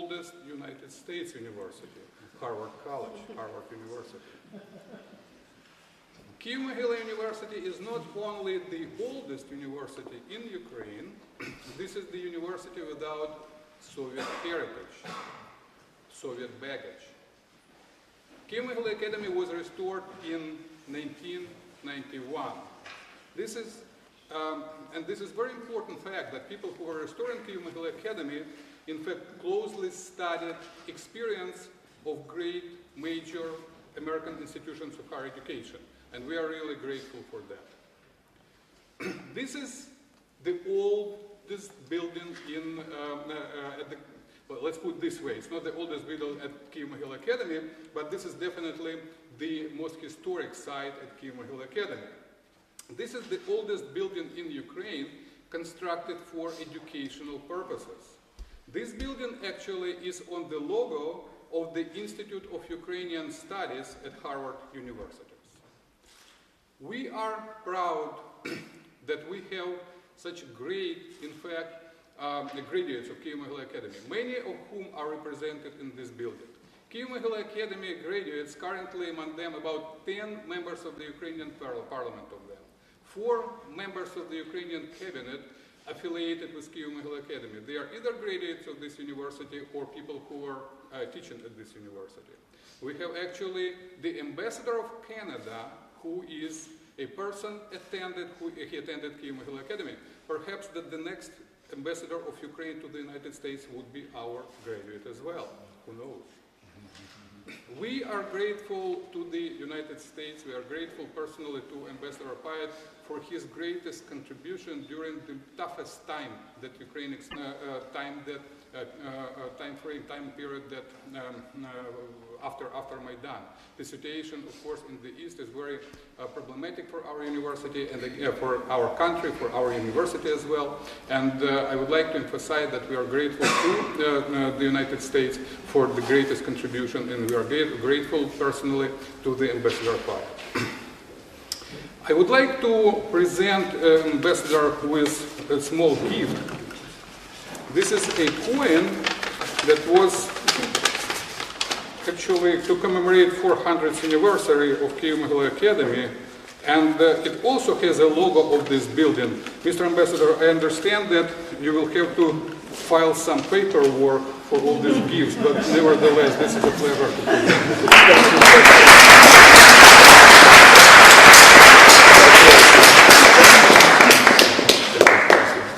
oldest United States university, Harvard College, Harvard University. Kyiv-Mogila University is not only the oldest university in Ukraine, this is the university without Soviet heritage, Soviet baggage. Kyiv-Mogila Academy was restored in 1991. This is a very important fact that people who are restoring Kyiv-Mogila Academy in fact closely studied experience of great major American institutions of higher education. And we are really grateful for that. This is the oldest building in, well, let's put it this way, it's not the oldest building at Kyiv-Mogila Academy, but this is definitely the most historic site at Kyiv-Mogila Academy. This is the oldest building in Ukraine constructed for educational purposes. This building actually is on the logo of the Institute of Ukrainian Studies at Harvard University. We are proud that we have such great, in fact, graduates of Kyiv-Mogila Academy, many of whom are represented in this building. Kyiv-Mogila Academy graduates, currently among them about 10 members of the Ukrainian parliament of them, 4 members of the Ukrainian cabinet affiliated with Kyiv-Mogila Academy. They are either graduates of this university or people who are teaching at this university. We have actually the ambassador of Canada, who is a person he attended Kyiv-Mogila Academy. Perhaps that the next ambassador of Ukraine to the United States would be our graduate as well. Who knows? We are grateful to the United States. We are grateful personally to Ambassador Pyatt for his greatest contribution during the toughest time that Ukraine time period that after Maidan. The situation, of course, in the East is very problematic for our university and for our country, for our university as well. And I would like to emphasize that we are grateful to the United States for the greatest contribution, and we are grateful personally to the Ambassador Pyatt. I would like to present Ambassador with a small gift. This is a coin that was actually to commemorate 400th anniversary of Kyiv-Mogila Academy, and it also has a logo of this building. Mr. Ambassador, I understand that you will have to file some paperwork for all these gifts, but nevertheless, this is a pleasure to present.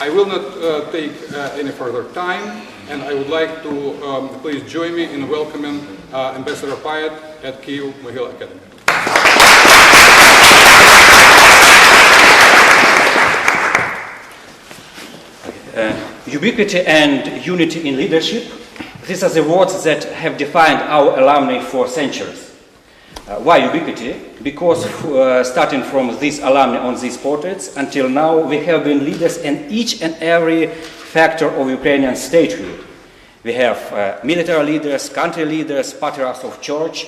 I will not take any further time, and I would like to please join me in welcoming Ambassador Pyatt at Kyiv-Mogila Academy. Ubiquity and unity in leadership, these are the words that have defined our alumni for centuries. Why ubiquity? Because starting from these alumni on these portraits until now, we have been leaders in each and every factor of Ukrainian statehood. We have military leaders, country leaders, patriarchs of church,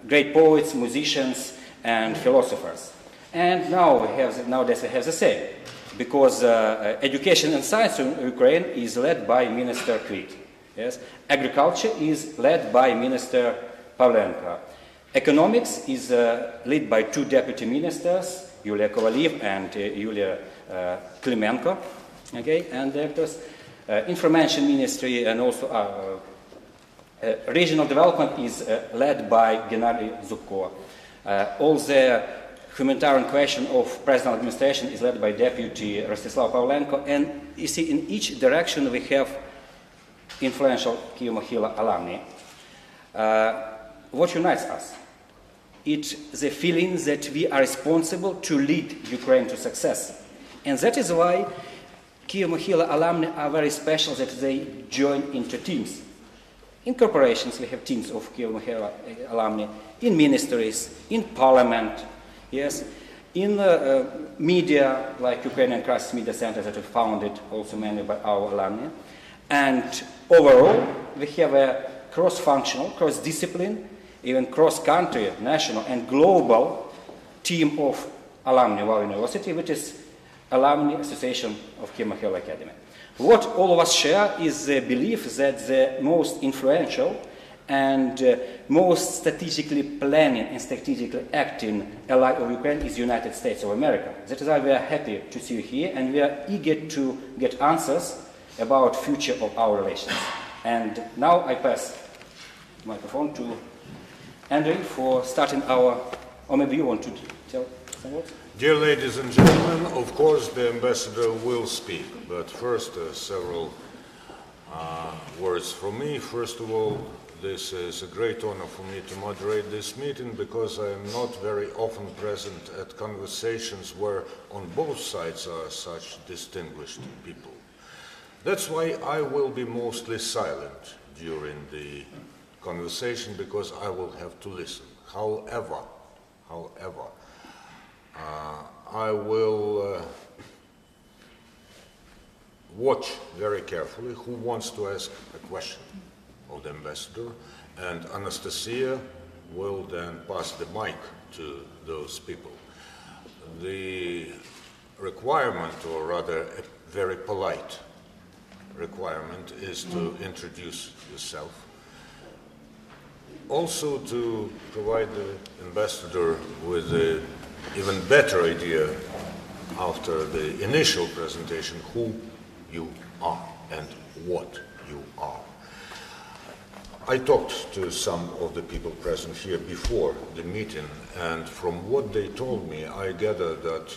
great poets, musicians, and philosophers. And nowadays we have the same, because education and science in Ukraine is led by Minister Kyiv. Yes? Agriculture is led by Minister Pavlenko. Economics is led by 2 deputy ministers, Yulia Kovaliv and Yulia Klimenko, okay, and directors. Information ministry and also regional development is led by Gennady Zubko. All the humanitarian question of president administration is led by deputy Rostislav Pavlenko, and you see in each direction we have influential Kyiv-Mogila alumni. What unites us? It's the feeling that we are responsible to lead Ukraine to success. And that is why Kyiv-Mogila alumni are very special, that they join into teams. In corporations, we have teams of Kyiv-Mogila alumni, in ministries, in parliament, yes, in media, like Ukrainian Crisis Media Center that was founded also mainly by our alumni. And overall, we have a cross-functional, cross-discipline, even cross-country, national and global team of alumni of our university, which is Alumni Association of Kyiv-Mogila Academy. What all of us share is the belief that the most influential and most strategically planning and strategically acting ally of Ukraine is the United States of America. That is why we are happy to see you here, and we are eager to get answers about future of our relations. And now I pass the microphone to Andrew for starting our, or maybe you want to tell some words? Dear ladies and gentlemen, of course the ambassador will speak, but first several words from me. First of all, this is a great honor for me to moderate this meeting because I am not very often present at conversations where on both sides are such distinguished people. That's why I will be mostly silent during the conversation because I will have to listen. However, I will watch very carefully who wants to ask a question of the ambassador, and Anastasia will then pass the mic to those people. The requirement, or rather a very polite requirement, is to introduce yourself. Also to provide the ambassador with an even better idea after the initial presentation who you are and what you are. I talked to some of the people present here before the meeting, and from what they told me, I gather that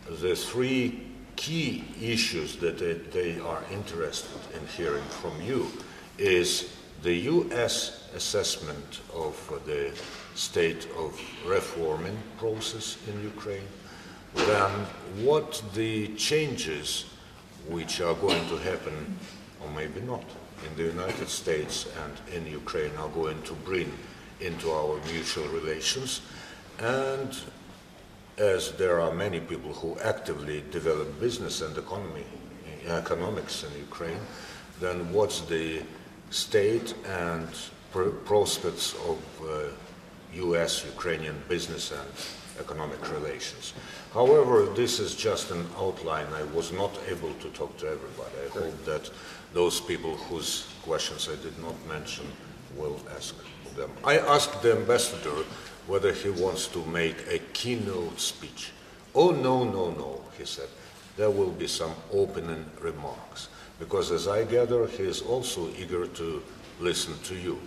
the three key issues that they are interested in hearing from you is the U.S. assessment of the state of reforming process in Ukraine, then what the changes which are going to happen, or maybe not, in the United States and in Ukraine are going to bring into our mutual relations. And as there are many people who actively develop business and economics in Ukraine, then what's the state and prospects of US-Ukrainian business and economic relations. However, this is just an outline. I was not able to talk to everybody. I hope that those people whose questions I did not mention will ask them. I asked the ambassador whether he wants to make a keynote speech. Oh, no, he said. There will be some opening remarks. Because as I gather, he is also eager to listen to you,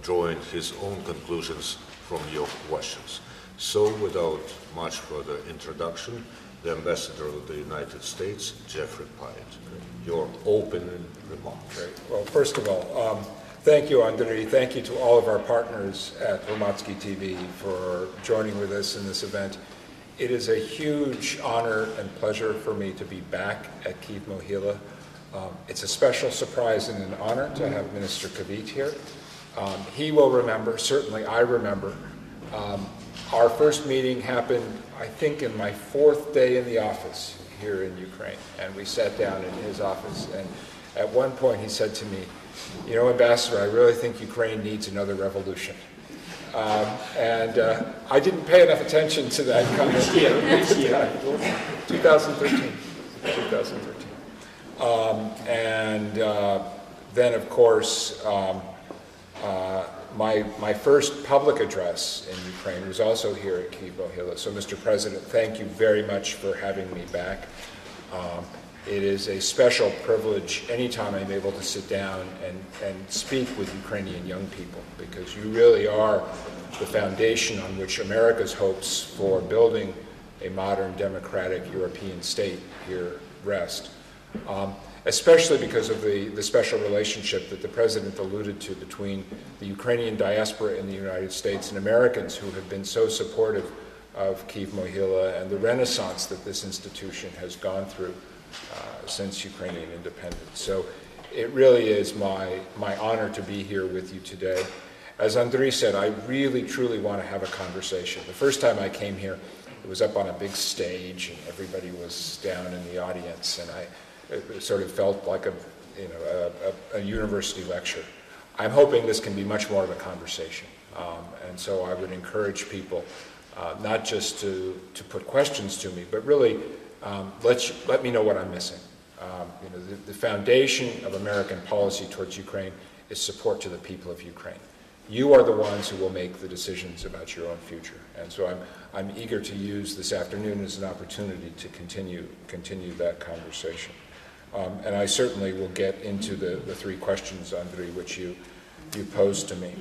drawing his own conclusions from your questions. So without much further introduction, the Ambassador of the United States, Geoffrey Pyatt, your opening remarks. Great. Well, first of all, thank you, Andriy. Thank you to all of our partners at Hromadske TV for joining with us in this event. It is a huge honor and pleasure for me to be back at Kyiv-Mohyla. It's a special surprise and an honor to have Minister Kyiv here. He will remember, certainly I remember, our first meeting happened, I think, in my 4th day in the office here in Ukraine. And we sat down in his office, and at one point he said to me, you know, Ambassador, I really think Ukraine needs another revolution. I didn't pay enough attention to that comment. Which year? 2013. Then, of course, my first public address in Ukraine was also here at Kyiv-Mohyla. So, Mr. President, thank you very much for having me back. It is a special privilege anytime I'm able to sit down and speak with Ukrainian young people, because you really are the foundation on which America's hopes for building a modern democratic European state here rest. Especially because of the special relationship that the President alluded to between the Ukrainian diaspora in the United States and Americans who have been so supportive of Kyiv-Mohyla and the renaissance that this institution has gone through since Ukrainian independence. So it really is my honor to be here with you today. As Andriy said, I really, truly want to have a conversation. The first time I came here, it was up on a big stage and everybody was down in the audience, and it sort of felt like a university lecture. I'm hoping this can be much more of a conversation. And so I would encourage people not just to put questions to me, but really let me know what I'm missing. The foundation of American policy towards Ukraine is support to the people of Ukraine. You are the ones who will make the decisions about your own future. And so I'm eager to use this afternoon as an opportunity to continue that conversation. And I certainly will get into the three questions, Andrei, which you posed to me.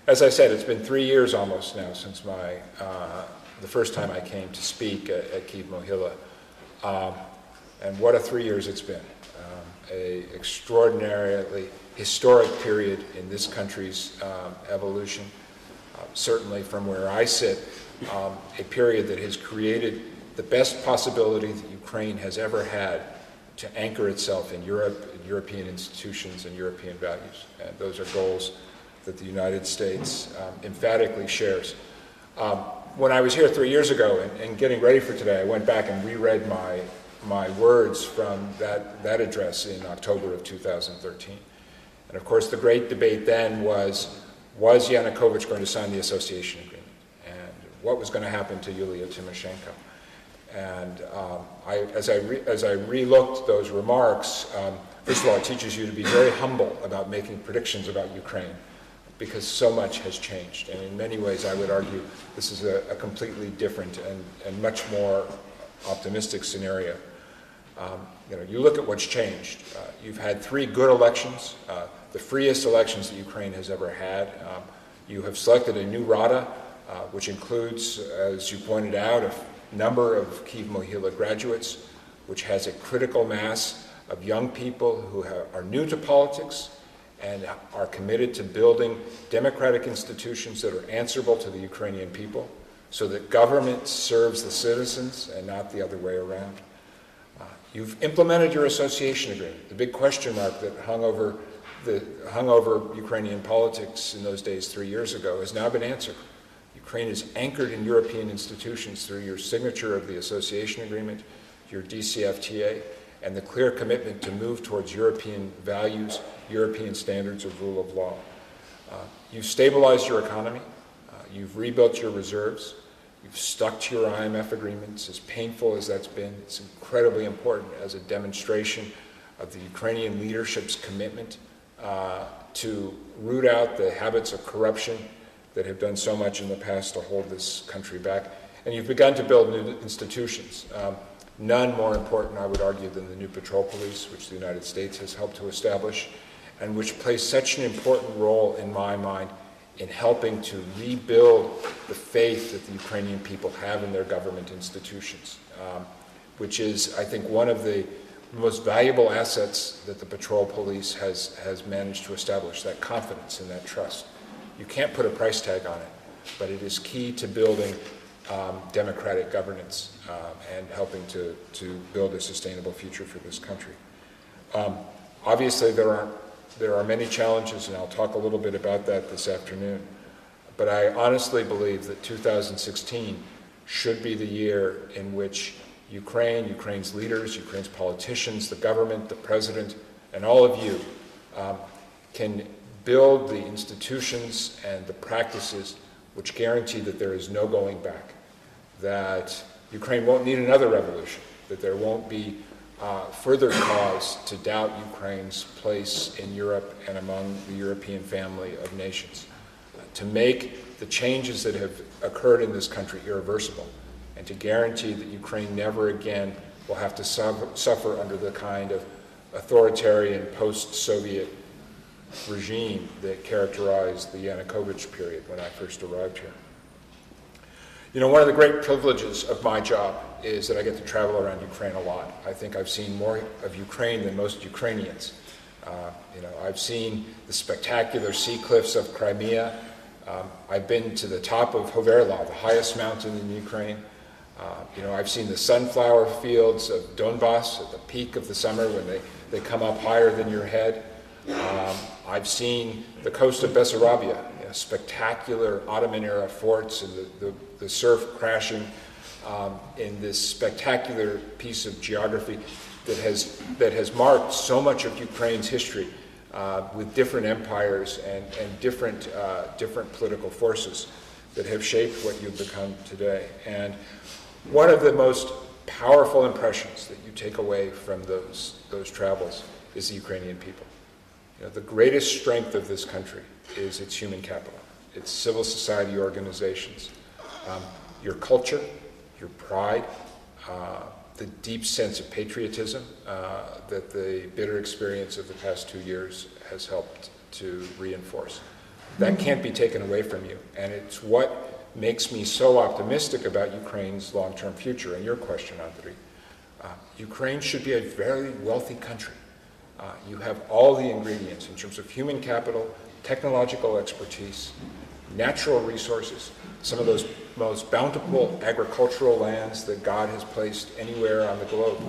As I said, it's been 3 years almost now since the first time I came to speak at Kyiv Mohyla. And what a 3 years it's been. An extraordinarily historic period in this country's evolution. Certainly from where I sit, a period that has created the best possibility that Ukraine has ever had to anchor itself in Europe, in European institutions, and European values. And those are goals that the United States emphatically shares. When I was here 3 years ago and getting ready for today, I went back and reread my words from that address in October of 2013. And of course, the great debate then was Yanukovych going to sign the association agreement? And what was going to happen to Yulia Tymoshenko? And as I re-looked those remarks, first of all, it teaches you to be very humble about making predictions about Ukraine, because so much has changed. And in many ways, I would argue this is a completely different and much more optimistic scenario. You look at what's changed. You've had 3 good elections, the freest elections that Ukraine has ever had. You have selected a new Rada, which includes, as you pointed out, a number of Kyiv Mohyla graduates, which has a critical mass of young people who are new to politics and are committed to building democratic institutions that are answerable to the Ukrainian people, so that government serves the citizens and not the other way around. You've implemented your association agreement. The big question mark that hung over Ukrainian politics in those days 3 years ago has now been answered. Ukraine is anchored in European institutions through your signature of the association agreement, your DCFTA, and the clear commitment to move towards European values, European standards of rule of law. You've stabilized your economy. You've rebuilt your reserves. You've stuck to your IMF agreements. As painful as that's been, it's incredibly important as a demonstration of the Ukrainian leadership's commitment to root out the habits of corruption that have done so much in the past to hold this country back. And you've begun to build new institutions. None more important, I would argue, than the new patrol police, which the United States has helped to establish, and which plays such an important role, in my mind, in helping to rebuild the faith that the Ukrainian people have in their government institutions, which is, I think, one of the most valuable assets that the patrol police has managed to establish, that confidence and that trust. You can't put a price tag on it, but it is key to building democratic governance and helping to build a sustainable future for this country. Obviously, there are many challenges, and I'll talk a little bit about that this afternoon. But I honestly believe that 2016 should be the year in which Ukraine's leaders, Ukraine's politicians, the government, the president, and all of you can build the institutions and the practices which guarantee that there is no going back, that Ukraine won't need another revolution, that there won't be further cause to doubt Ukraine's place in Europe and among the European family of nations, to make the changes that have occurred in this country irreversible, and to guarantee that Ukraine never again will have to suffer under the kind of authoritarian post-Soviet regime that characterized the Yanukovych period when I first arrived here. You know, one of the great privileges of my job is that I get to travel around Ukraine a lot. I think I've seen more of Ukraine than most Ukrainians. I've seen the spectacular sea cliffs of Crimea. I've been to the top of Hoverla, the highest mountain in Ukraine. I've seen the sunflower fields of Donbass at the peak of the summer when they come up higher than your head. I've seen the coast of Bessarabia, spectacular Ottoman-era forts and the surf crashing in this spectacular piece of geography that has marked so much of Ukraine's history with different empires and different political forces that have shaped what you've become today. And one of the most powerful impressions that you take away from those travels is the Ukrainian people. You know, the greatest strength of this country is its human capital, its civil society organizations, your culture, your pride, the deep sense of patriotism that the bitter experience of the past 2 years has helped to reinforce. That can't be taken away from you, and it's what makes me so optimistic about Ukraine's long-term future. And your question, Andriy, Ukraine should be a very wealthy country. You have all the ingredients in terms of human capital, technological expertise, natural resources, some of those most bountiful agricultural lands that God has placed anywhere on the globe.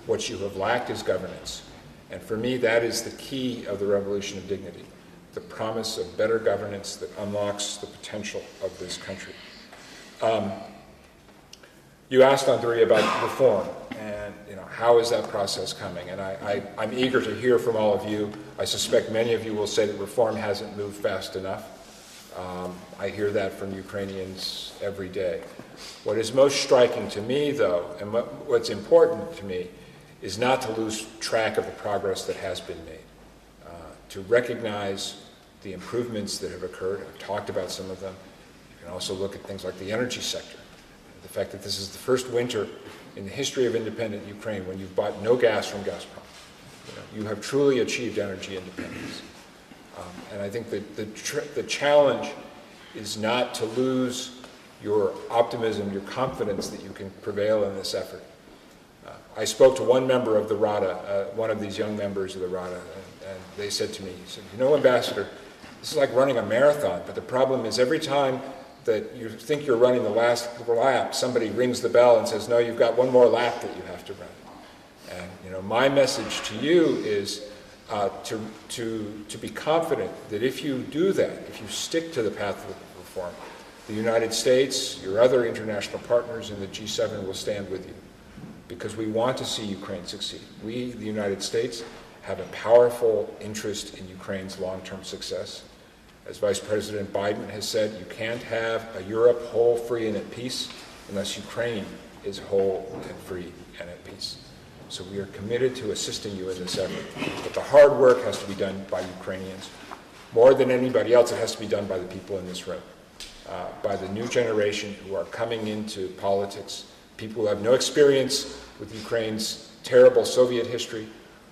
What you have lacked is governance. And for me, that is the key of the revolution of dignity, the promise of better governance that unlocks the potential of this country. You asked, Andriy, about reform, and how is that process coming? And I'm eager to hear from all of you. I suspect many of you will say that reform hasn't moved fast enough. I hear that from Ukrainians every day. What is most striking to me, though, and what's important to me, is not to lose track of the progress that has been made, to recognize the improvements that have occurred. I've talked about some of them. You can also look at things like the energy sector, the fact that this is the first winter in the history of independent Ukraine when you've bought no gas from Gazprom. You have truly achieved energy independence. And I think that the challenge is not to lose your optimism, your confidence that you can prevail in this effort. I spoke to one member of the Rada, one of these young members of the Rada, and they said to me, Ambassador, this is like running a marathon, but the problem is every time that you think you're running the last lap, somebody rings the bell and says, no, you've got one more lap that you have to run. And my message to you is to be confident that if you do that, if you stick to the path of reform, the United States, your other international partners in the G7 will stand with you, because we want to see Ukraine succeed. We, the United States, have a powerful interest in Ukraine's long-term success. As Vice President Biden has said, you can't have a Europe whole, free, and at peace unless Ukraine is whole and free and at peace. So we are committed to assisting you in this effort. But the hard work has to be done by Ukrainians. More than anybody else, it has to be done by the people in this room, by the new generation who are coming into politics, people who have no experience with Ukraine's terrible Soviet history,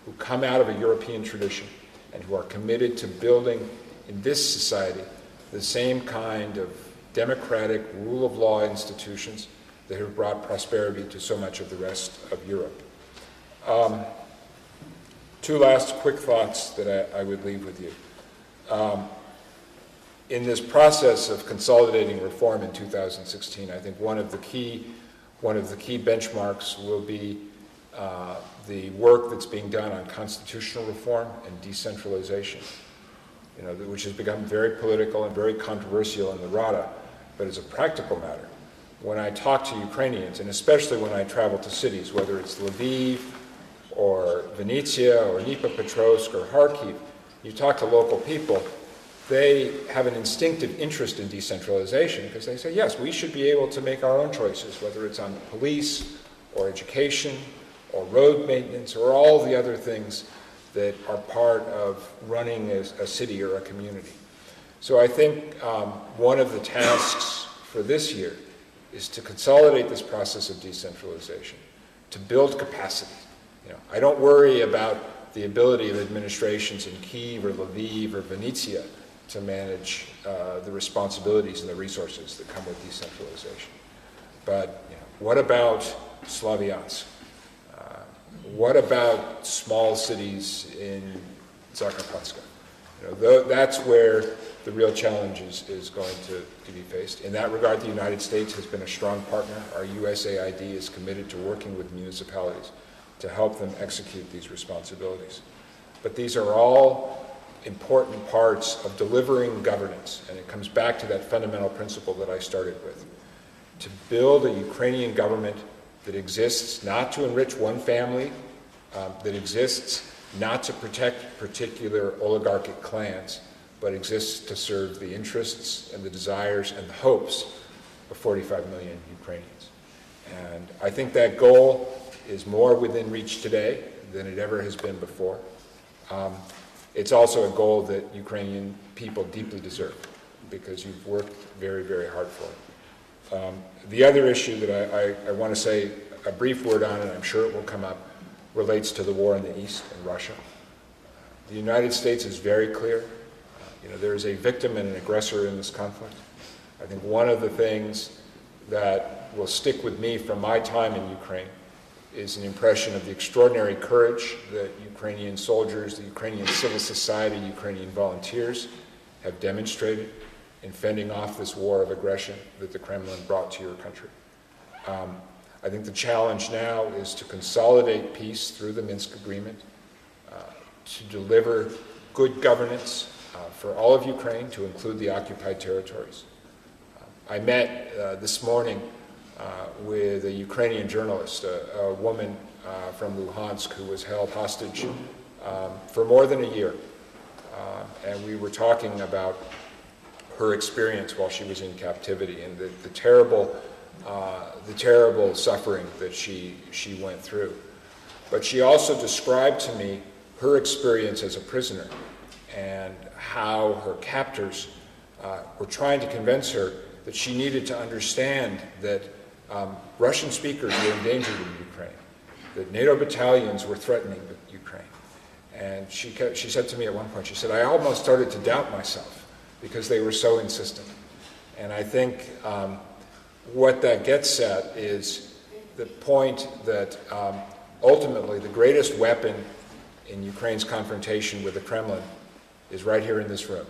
who come out of a European tradition, and who are committed to building in this society the same kind of democratic rule of law institutions that have brought prosperity to so much of the rest of Europe. Two last quick thoughts that I would leave with you. In this process of consolidating reform in 2016, I think one of the key benchmarks will be the work that's being done on constitutional reform and decentralization, which has become very political and very controversial in the Rada. But as a practical matter, when I talk to Ukrainians, and especially when I travel to cities, whether it's Lviv or Vinnytsia or Dnipropetrovsk or Kharkiv, you talk to local people, they have an instinctive interest in decentralization because they say, yes, we should be able to make our own choices, whether it's on police or education or road maintenance or all the other things that are part of running a city or a community. So I think one of the tasks for this year is to consolidate this process of decentralization, to build capacity. I don't worry about the ability of administrations in Kyiv or Lviv or Vinnytsia to manage the responsibilities and the resources that come with decentralization. But what about Slavyansk? What about small cities in Zakarpatska? That's where the real challenge is going to be faced. In that regard, the United States has been a strong partner. Our USAID is committed to working with municipalities to help them execute these responsibilities. But these are all important parts of delivering governance, and it comes back to that fundamental principle that I started with. To build a Ukrainian government that exists not to enrich one family, that exists not to protect particular oligarchic clans, but exists to serve the interests and the desires and the hopes of 45 million Ukrainians. And I think that goal is more within reach today than it ever has been before. It's also a goal that Ukrainian people deeply deserve, because you've worked very, very hard for it. The other issue that I want to say a brief word on, and I'm sure it will come up, relates to the war in the East and Russia. The United States is very clear. There is a victim and an aggressor in this conflict. I think one of the things that will stick with me from my time in Ukraine is an impression of the extraordinary courage that Ukrainian soldiers, the Ukrainian civil society, Ukrainian volunteers have demonstrated in fending off this war of aggression that the Kremlin brought to your country. I think the challenge now is to consolidate peace through the Minsk agreement, to deliver good governance for all of Ukraine, to include the occupied territories. I met this morning with a Ukrainian journalist, a woman from Luhansk who was held hostage for more than a year. And we were talking about her experience while she was in captivity and the terrible suffering that she went through. But she also described to me her experience as a prisoner and how her captors were trying to convince her that she needed to understand that Russian speakers were endangered in Ukraine, that NATO battalions were threatening Ukraine. And she said to me at one point, she said, I almost started to doubt myself because they were so insistent. And I think what that gets at is the point that ultimately the greatest weapon in Ukraine's confrontation with the Kremlin is right here in this room.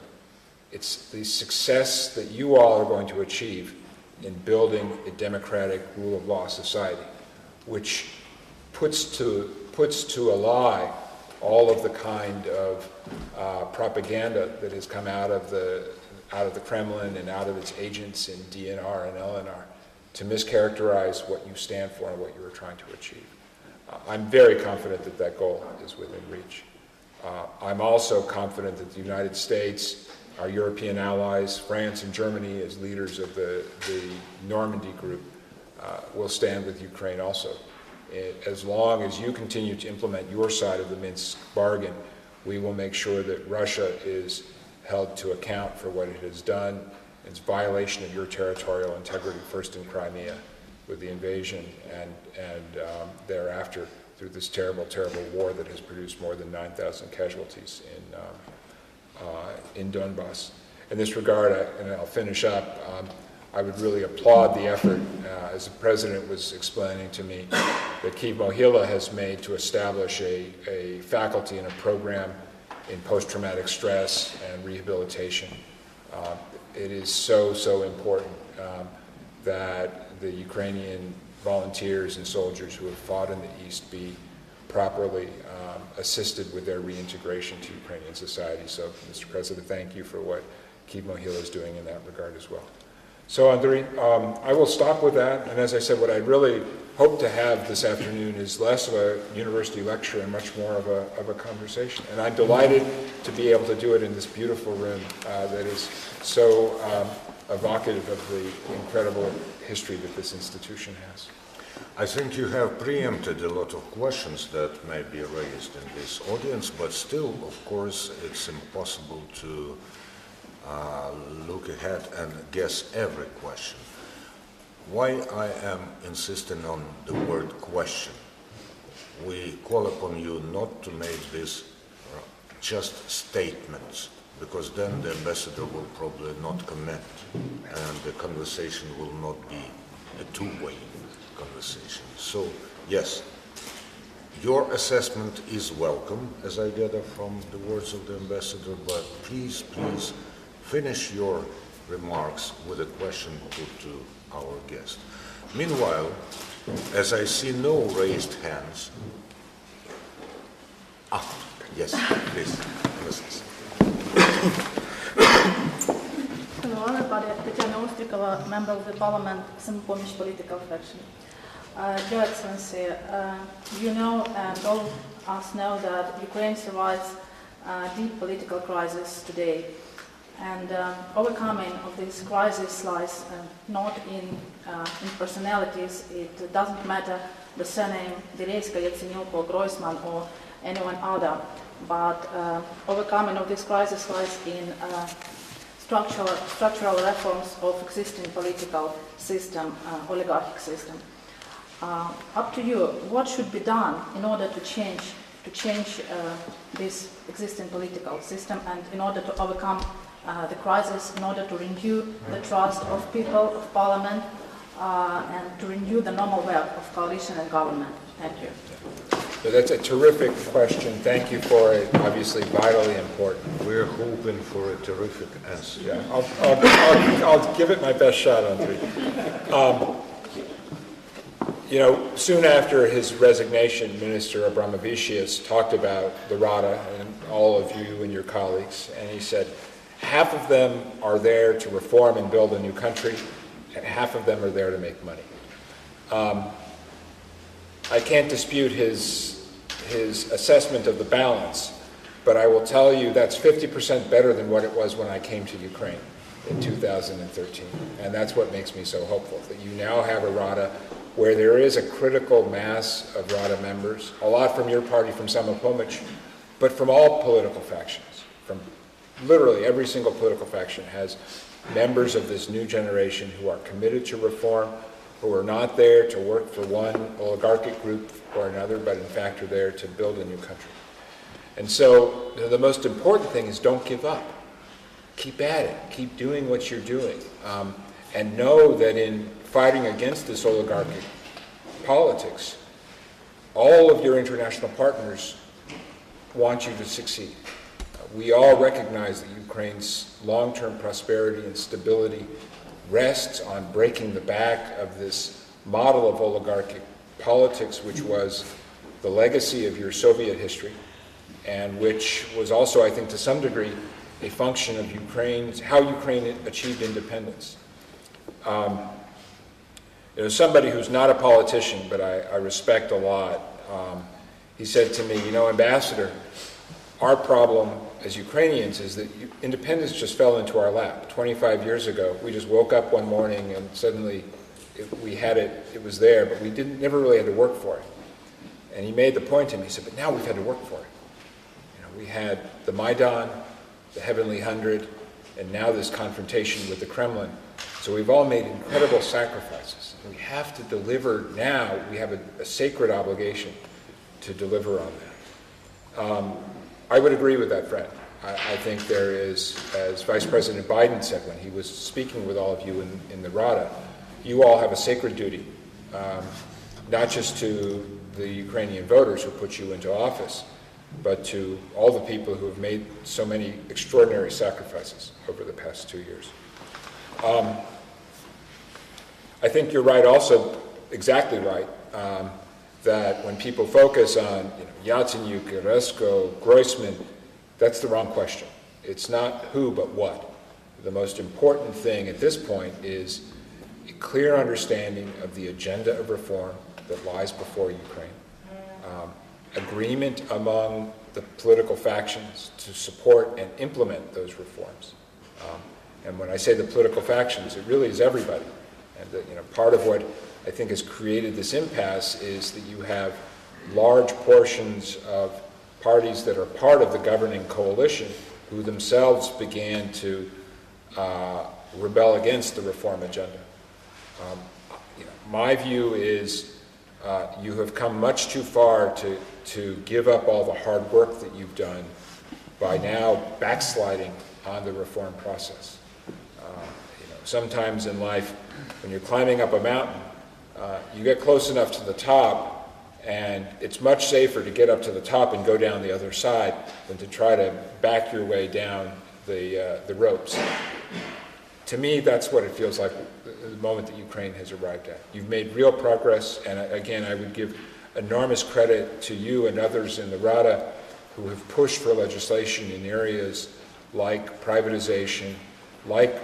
It's the success that you all are going to achieve in building a democratic rule of law society, which puts to a lie all of the kind of propaganda that has come out of the Kremlin and out of its agents in DNR and LNR to mischaracterize what you stand for and what you are trying to achieve. I'm very confident that that goal is within reach. I'm also confident that the United States, our European allies, France and Germany as leaders of the Normandy group will stand with Ukraine also. As long as you continue to implement your side of the Minsk bargain, we will make sure that Russia is held to account for what it has done, its violation of your territorial integrity, first in Crimea with the invasion and thereafter through this terrible, terrible war that has produced more than 9,000 casualties in Donbass. In this regard, and I'll finish up, I would really applaud the effort, as the President was explaining to me, that Kyiv Mohyla has made to establish a faculty and a program in post-traumatic stress and rehabilitation. It is so important that the Ukrainian volunteers and soldiers who have fought in the East be properly assisted with their reintegration to Ukrainian society. So, Mr. President, thank you for what Kyiv Mohyla is doing in that regard as well. So, Andrei, I will stop with that. And as I said, what I really hope to have this afternoon is less of a university lecture and much more of a conversation. And I'm delighted to be able to do it in this beautiful room that is so evocative of the incredible history that this institution has. I think you have preempted a lot of questions that may be raised in this audience, but still, of course, it's impossible to look ahead and guess every question. Why I am insisting on the word question? We call upon you not to make this just statements, because then the ambassador will probably not comment, and the conversation will not be a two-way conversation. So, yes, your assessment is welcome, as I gather from the words of the ambassador, but please finish your remarks with a question put to our guest. Meanwhile, as I see no raised hands, yes, please. Hello, everybody. Tatiana Ostrikova, member of the Parliament, Samopomich Political Faction. Your Excellency, you know and all of us know that Ukraine survives a deep political crisis today. And overcoming of this crisis lies not in personalities. It doesn't matter the surname Dereska, Yatsenyuk, or Groisman, or anyone other. But overcoming of this crisis lies in structural reforms of existing political system, oligarchic system. Up to you, what should be done in order to change this existing political system, and in order to overcome the crisis, in order to renew the trust of people, of parliament, and to renew the normal way of coalition and government? Thank you. So that's a terrific question. Thank you for it. Obviously vitally important. We're hoping for a terrific answer. Yeah, I'll give it my best shot on 3. You know, soon after his resignation, Minister Abramovicius talked about the Rada and all of you and your colleagues, and he said, half of them are there to reform and build a new country, and half of them are there to make money. I can't dispute his assessment of the balance, but I will tell you that's 50% better than what it was when I came to Ukraine in 2013. And that's what makes me so hopeful, that you now have a Rada where there is a critical mass of Rada members, a lot from your party, from Samopomich, but from all political factions, from literally every single political faction has members of this new generation who are committed to reform, who are not there to work for one oligarchic group or another, but in fact are there to build a new country. And so the most important thing is don't give up. Keep at it. Keep doing what you're doing. And know that in fighting against this oligarchic politics, all of your international partners want you to succeed. We all recognize that Ukraine's long-term prosperity and stability rests on breaking the back of this model of oligarchic politics, which was the legacy of your Soviet history, and which was also, I think, to some degree, a function of how Ukraine achieved independence. Somebody who's not a politician, but I respect a lot, he said to me, Ambassador, our problem as Ukrainians is that independence just fell into our lap. 25 years ago, we just woke up one morning and suddenly we had it, it was there, but we never really had to work for it. And he made the point to me, he said, but now we've had to work for it. We had the Maidan, the Heavenly Hundred, and now this confrontation with the Kremlin. So we've all made incredible sacrifices. We have to deliver now. We have a sacred obligation to deliver on that. I would agree with that friend. I think there is, as Vice President Biden said when he was speaking with all of you in the Rada, you all have a sacred duty, not just to the Ukrainian voters who put you into office, but to all the people who have made so many extraordinary sacrifices over the past 2 years. I think you're right also, exactly right, that when people focus on Yatsenyuk, Resko, Groisman, that's the wrong question. It's not who, but what. The most important thing at this point is a clear understanding of the agenda of reform that lies before Ukraine. Agreement among the political factions to support and implement those reforms. And when I say the political factions, it really is everybody. And part of what I think has created this impasse is that you have large portions of parties that are part of the governing coalition who themselves began to rebel against the reform agenda. My view is you have come much too far to give up all the hard work that you've done by now backsliding on the reform process. Sometimes in life, when you're climbing up a mountain, you get close enough to the top, and it's much safer to get up to the top and go down the other side than to try to back your way down the ropes. To me, that's what it feels like the moment that Ukraine has arrived at. You've made real progress, and again, I would give enormous credit to you and others in the Rada who have pushed for legislation in areas like privatization, like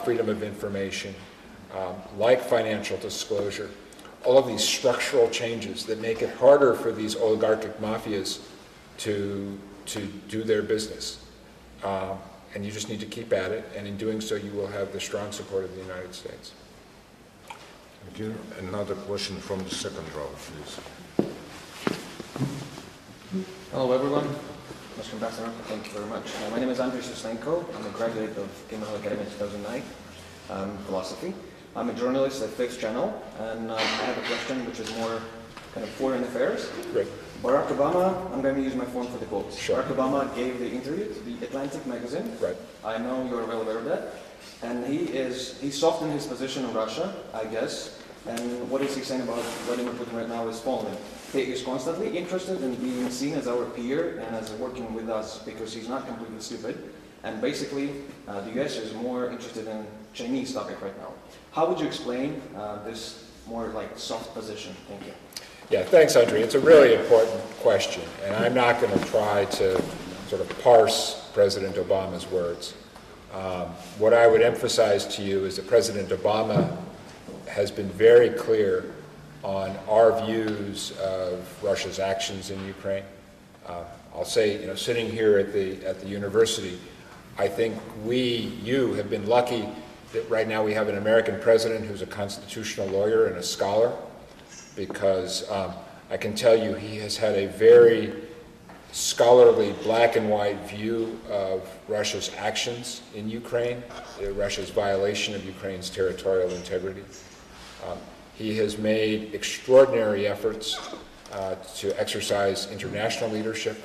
freedom of information, like financial disclosure, all of these structural changes that make it harder for these oligarchic mafias to do their business. and you just need to keep at it, and in doing so you will have the strong support of the United States. Thank you. Another question from the second row, please. Hello everyone, Mr. Ambassador, thank you very much. My name is Andrei Suslenko. I'm a graduate of Kyiv Academy in 2009, philosophy. I'm a journalist at Fixed Channel, and I have a question which is more kind of foreign affairs. Great. Barack Obama, I'm going to use my phone for the quotes. Sure. Barack Obama gave the interview to the Atlantic magazine. Right. I know you're well aware of that. And he softened his position on Russia, I guess. And what is he saying about Vladimir Putin right now is following. He is constantly interested in being seen as our peer and as working with us because he's not completely stupid. And basically, the US is more interested in Chinese topic right now. How would you explain this more like soft position? Thank you. Yeah, thanks, Andrei. It's a really important question, and I'm not going to try to sort of parse President Obama's words. What I would emphasize to you is that President Obama has been very clear on our views of Russia's actions in Ukraine. I'll say, sitting here at the university, I think you have been lucky that right now we have an American president who's a constitutional lawyer and a scholar, because I can tell you he has had a very scholarly black and white view of Russia's actions in Ukraine, Russia's violation of Ukraine's territorial integrity. He has made extraordinary efforts to exercise international leadership,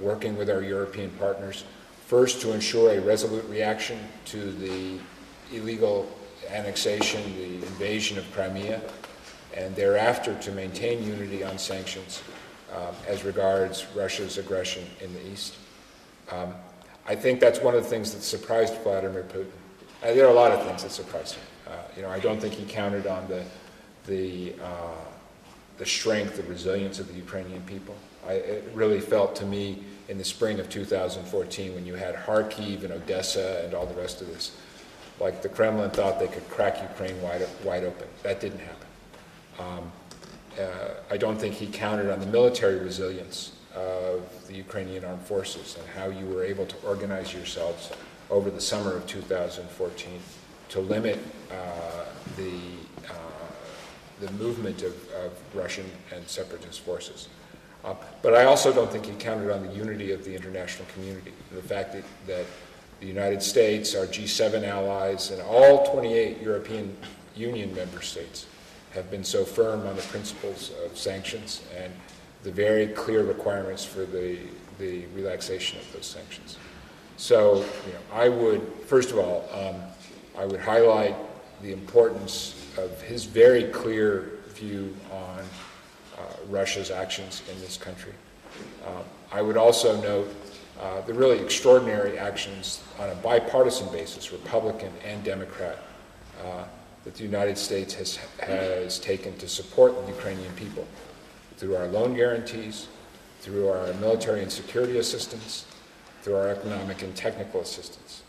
working with our European partners, first to ensure a resolute reaction to the illegal annexation, the invasion of Crimea, and thereafter to maintain unity on sanctions as regards Russia's aggression in the East. I think that's one of the things that surprised Vladimir Putin. There are a lot of things that surprised him. I don't think he counted on the strength, the resilience of the Ukrainian people. It really felt to me in the spring of 2014 when you had Kharkiv and Odessa and all the rest of this, like the Kremlin thought they could crack Ukraine wide open. That didn't happen. I don't think he counted on the military resilience of the Ukrainian armed forces and how you were able to organize yourselves over the summer of 2014 to limit the movement of Russian and separatist forces. But I also don't think he counted on the unity of the international community. The fact that the United States, our G7 allies, and all 28 European Union member states have been so firm on the principles of sanctions and the very clear requirements for the relaxation of those sanctions. So, I would, first of all, I would highlight the importance of his very clear view on Russia's actions in this country. I would also note the really extraordinary actions on a bipartisan basis, Republican and Democrat, that the United States has taken to support the Ukrainian people through our loan guarantees, through our military and security assistance, through our economic and technical assistance,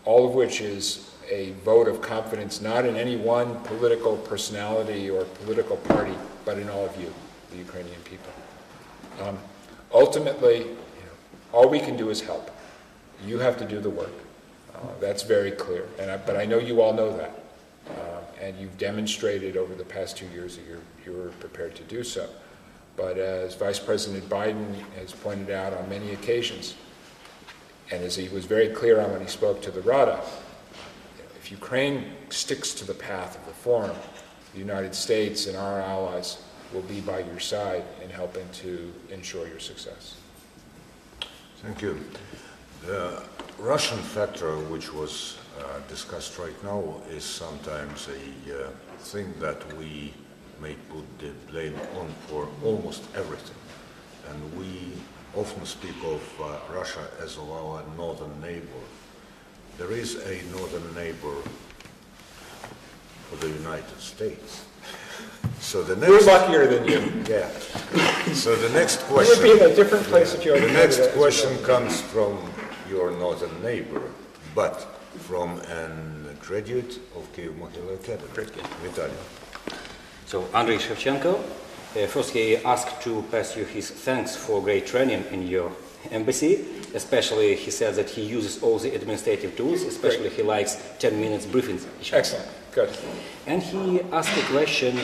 all of which is a vote of confidence not in any one political personality or political party, but in all of you, the Ukrainian people. Ultimately, all we can do is help. You have to do the work. That's very clear, but I know you all know that. And you've demonstrated over the past 2 years that you're prepared to do so. But as Vice President Biden has pointed out on many occasions, and as he was very clear on when he spoke to the Rada, if Ukraine sticks to the path of reform, the United States and our allies will be by your side in helping to ensure your success. Thank you. The Russian factor, which was discussed right now, is sometimes a thing that we may put the blame on for almost everything. And we often speak of Russia as of our northern neighbor. There is a northern neighbor for the United States. So the next, We're luckier than you. yeah. So the next You question. would be in a different place if you The already next had it. question comes from your northern neighbor, but from a graduate of Kyiv Academy, Vitaly. So, Andrei Shevchenko, first he asked to pass you his thanks for great training in your embassy. Especially, he said that he uses all the administrative tools, especially he likes 10 minutes briefings. Excellent. Good. And he asked a question,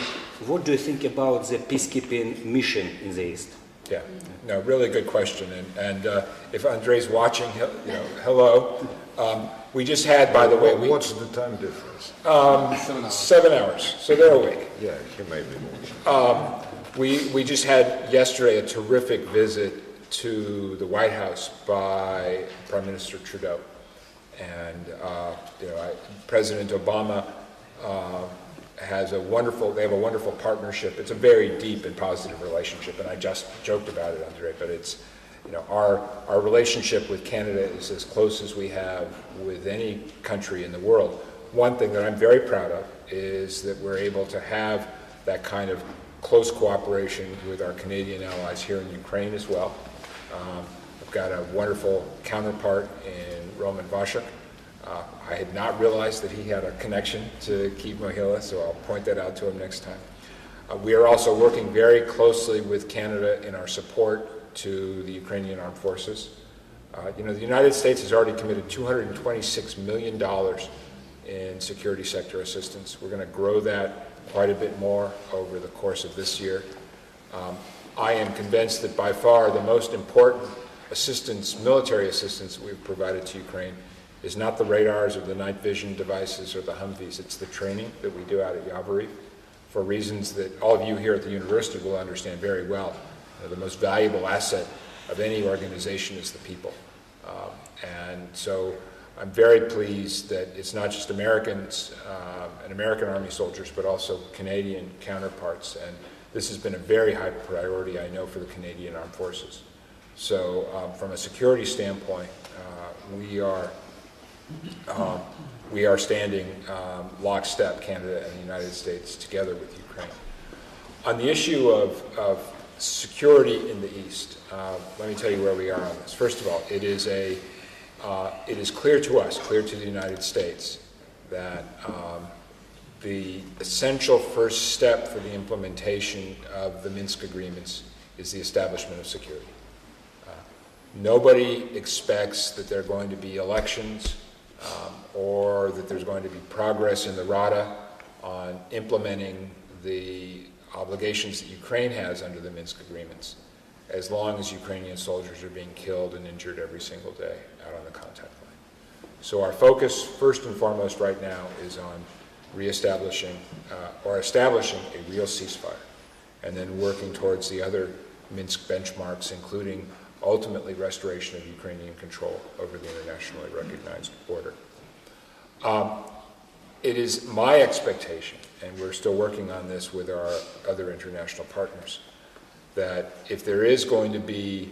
what do you think about the peacekeeping mission in the East? Yeah, no, really good question. And if Andrei's watching, hello. We just had, by the way, What's the time difference? 7 hours, so they're awake. Yeah, he may be watching. We just had yesterday a terrific visit to the White House by Prime Minister Trudeau. And, President Obama they have a wonderful partnership. It's a very deep and positive relationship, and I just joked about it, Andrei, but it's, our relationship with Canada is as close as we have with any country in the world. One thing that I'm very proud of is that we're able to have that kind of close cooperation with our Canadian allies here in Ukraine as well. I've got a wonderful counterpart in Roman Vashuk. I had not realized that he had a connection to Kyiv Mohyla, so I'll point that out to him next time. We are also working very closely with Canada in our support to the Ukrainian armed forces. The United States has already committed $226 million in security sector assistance. We're going to grow that quite a bit more over the course of this year. I am convinced that by far the most important military assistance we've provided to Ukraine is not the radars or the night vision devices or the Humvees. It's the training that we do out at Yavoriv for reasons that all of you here at the university will understand very well. The most valuable asset of any organization is the people. And so I'm very pleased that it's not just Americans and American Army soldiers, but also Canadian counterparts. And this has been a very high priority, I know, for the Canadian Armed Forces. So from a security standpoint, we are standing lockstep, Canada and the United States, together with Ukraine. On the issue of security in the East, let me tell you where we are on this. First of all, it is clear to us, clear to the United States, that the essential first step for the implementation of the Minsk agreements is the establishment of security. Nobody expects that there are going to be elections or that there's going to be progress in the Rada on implementing the obligations that Ukraine has under the Minsk agreements, as long as Ukrainian soldiers are being killed and injured every single day out on the contact line. So our focus, first and foremost right now, is on establishing a real ceasefire, and then working towards the other Minsk benchmarks, including ultimately restoration of Ukrainian control over the internationally recognized border. It is my expectation, and we're still working on this with our other international partners, that if there is going to be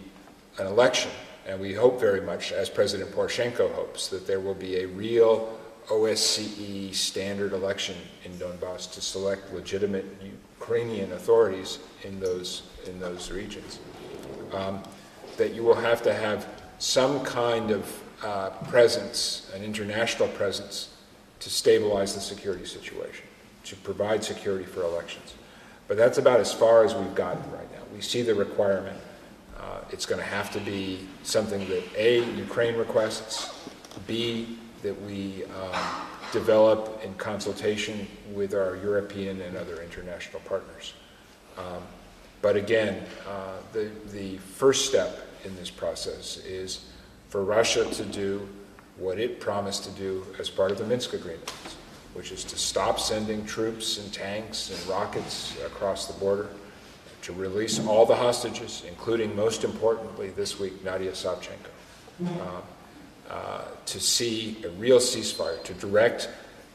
an election, and we hope very much, as President Poroshenko hopes, that there will be a real OSCE standard election in Donbass to select legitimate Ukrainian authorities in those regions, that you will have to have some kind of presence, an international presence, to stabilize the security situation, to provide security for elections. But that's about as far as we've gotten right now. We see the requirement. It's going to have to be something that A, Ukraine requests, B, that we develop in consultation with our European and other international partners. But again, the first step in this process is for Russia to do what it promised to do as part of the Minsk agreements, which is to stop sending troops and tanks and rockets across the border, to release all the hostages, including, most importantly this week, Nadia Savchenko, to see a real ceasefire, to direct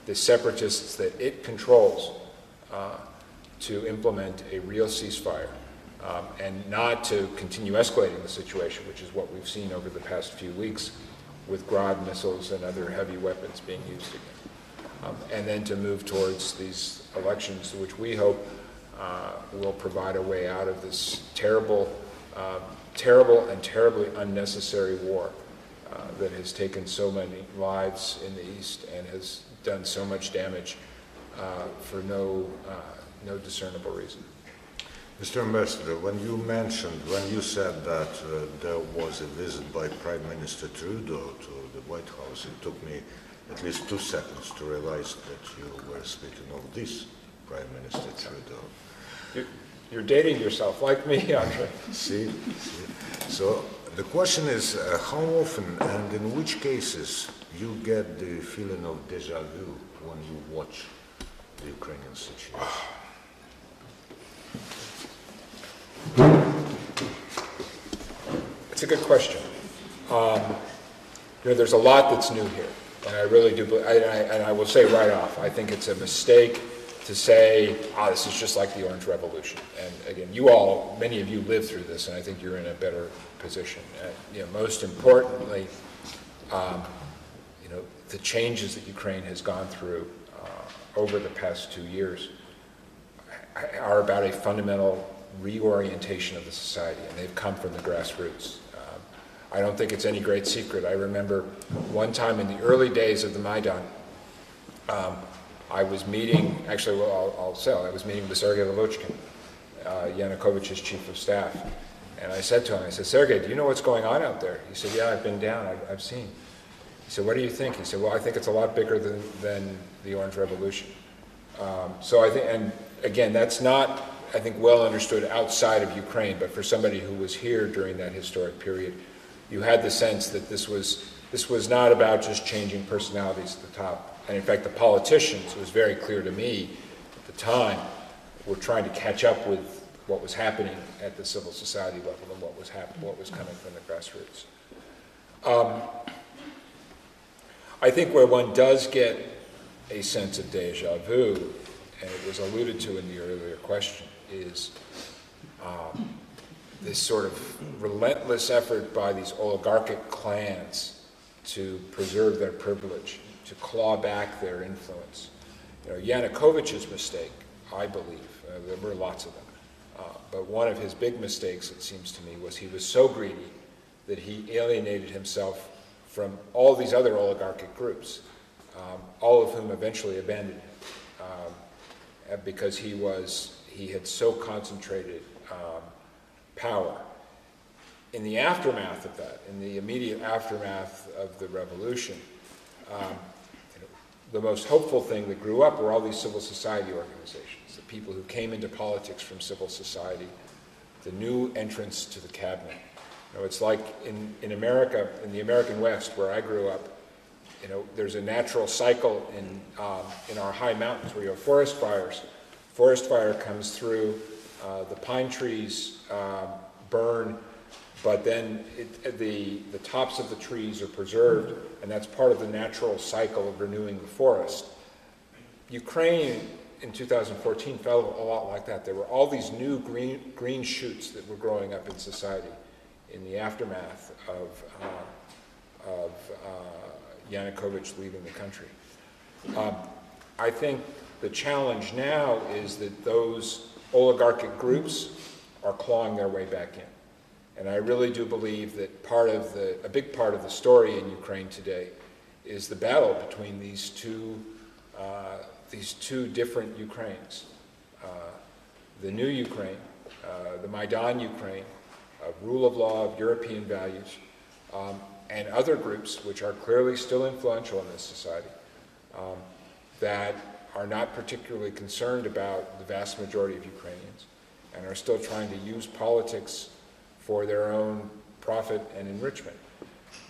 the separatists that it controls to implement a real ceasefire, and not to continue escalating the situation, which is what we've seen over the past few weeks with Grad missiles and other heavy weapons being used again. And then to move towards these elections, which we hope will provide a way out of this terrible and terribly unnecessary war that has taken so many lives in the East and has done so much damage for no discernible reason. Mr. Ambassador, when you said that there was a visit by Prime Minister Trudeau to the White House, it took me at least 2 seconds to realize that you were speaking of this Prime Minister Trudeau. You're dating yourself, like me, Andre. See? So the question is, how often and in which cases you get the feeling of déjà vu when you watch the Ukrainian situation? It's a good question. There's a lot that's new here, and I really do. And I will say right off, I think it's a mistake to say, this is just like the Orange Revolution. And again, many of you lived through this, and I think you're in a better position. Most importantly, the changes that Ukraine has gone through over the past 2 years are about a fundamental reorientation of the society, and they've come from the grassroots. I don't think it's any great secret. I remember one time in the early days of the Maidan, I was meeting, actually, I was meeting with Sergei Lavochkin, Yanukovych's chief of staff, and I said to him, Sergei, do you know what's going on out there? He said, yeah, I've been down, I've seen. He said, what do you think? He said, well, I think it's a lot bigger than the Orange Revolution. So I think, and again, that's not, I think, well understood outside of Ukraine, but for somebody who was here during that historic period, you had the sense that this was not about just changing personalities at the top. And in fact, the politicians, it was very clear to me at the time, were trying to catch up with what was happening at the civil society level and what was coming from the grassroots. I think where one does get a sense of déjà vu, and it was alluded to in the earlier question, is this sort of relentless effort by these oligarchic clans to preserve their privilege, to claw back their influence. Yanukovych's mistake, I believe, there were lots of them, but one of his big mistakes, it seems to me, was he was so greedy that he alienated himself from all these other oligarchic groups, all of whom eventually abandoned him, because he had so concentrated power. In the aftermath of that, in the immediate aftermath of the revolution, the most hopeful thing that grew up were all these civil society organizations, the people who came into politics from civil society, the new entrants to the cabinet. It's like in America, in the American West, where I grew up, there's a natural cycle in our high mountains where you have forest fires. Forest fire comes through, the pine trees burn, but then the tops of the trees are preserved, and that's part of the natural cycle of renewing the forest. Ukraine in 2014 felt a lot like that. There were all these new green shoots that were growing up in society in the aftermath of Yanukovych leaving the country. I think the challenge now is that those oligarchic groups are clawing their way back in. And I really do believe that a big part of the story in Ukraine today is the battle between these two different Ukraines. The new Ukraine, the Maidan Ukraine, of rule of law, of European values, and other groups which are clearly still influential in this society, that are not particularly concerned about the vast majority of Ukrainians and are still trying to use politics for their own profit and enrichment.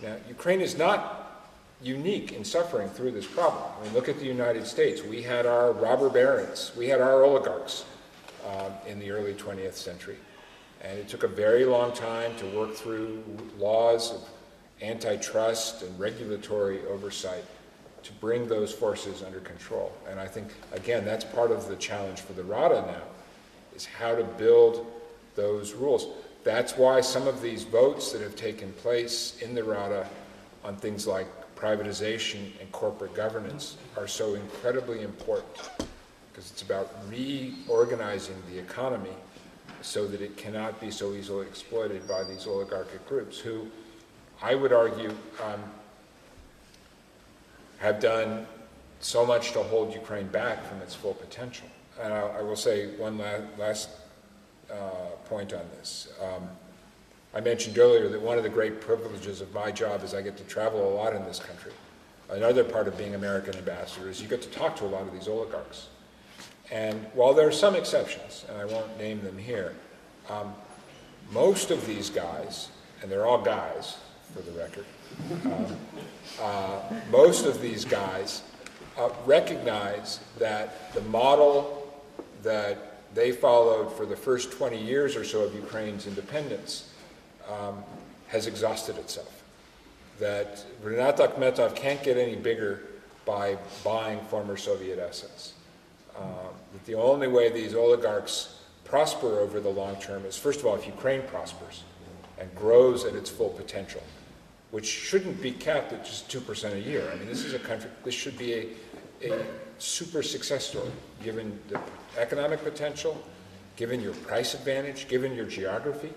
Now, Ukraine is not unique in suffering through this problem. I mean, look at the United States. We had our robber barons, we had our oligarchs in the early 20th century. And it took a very long time to work through laws of antitrust and regulatory oversight to bring those forces under control. And I think, again, that's part of the challenge for the Rada now, is how to build those rules. That's why some of these votes that have taken place in the Rada on things like privatization and corporate governance are so incredibly important, because it's about reorganizing the economy so that it cannot be so easily exploited by these oligarchic groups who, I would argue, have done so much to hold Ukraine back from its full potential. And I will say one last point on this. I mentioned earlier that one of the great privileges of my job is I get to travel a lot in this country. Another part of being American ambassador is you get to talk to a lot of these oligarchs. And while there are some exceptions, and I won't name them here, most of these guys, and they're all guys for the record, most of these guys recognize that the model that they followed for the first 20 years or so of Ukraine's independence has exhausted itself. That Rinat Akhmetov can't get any bigger by buying former Soviet assets. That the only way these oligarchs prosper over the long term is, first of all, if Ukraine prospers and grows at its full potential, which shouldn't be capped at just 2% a year. I mean, this is a country, this should be a super success story, given the economic potential, given your price advantage, given your geography.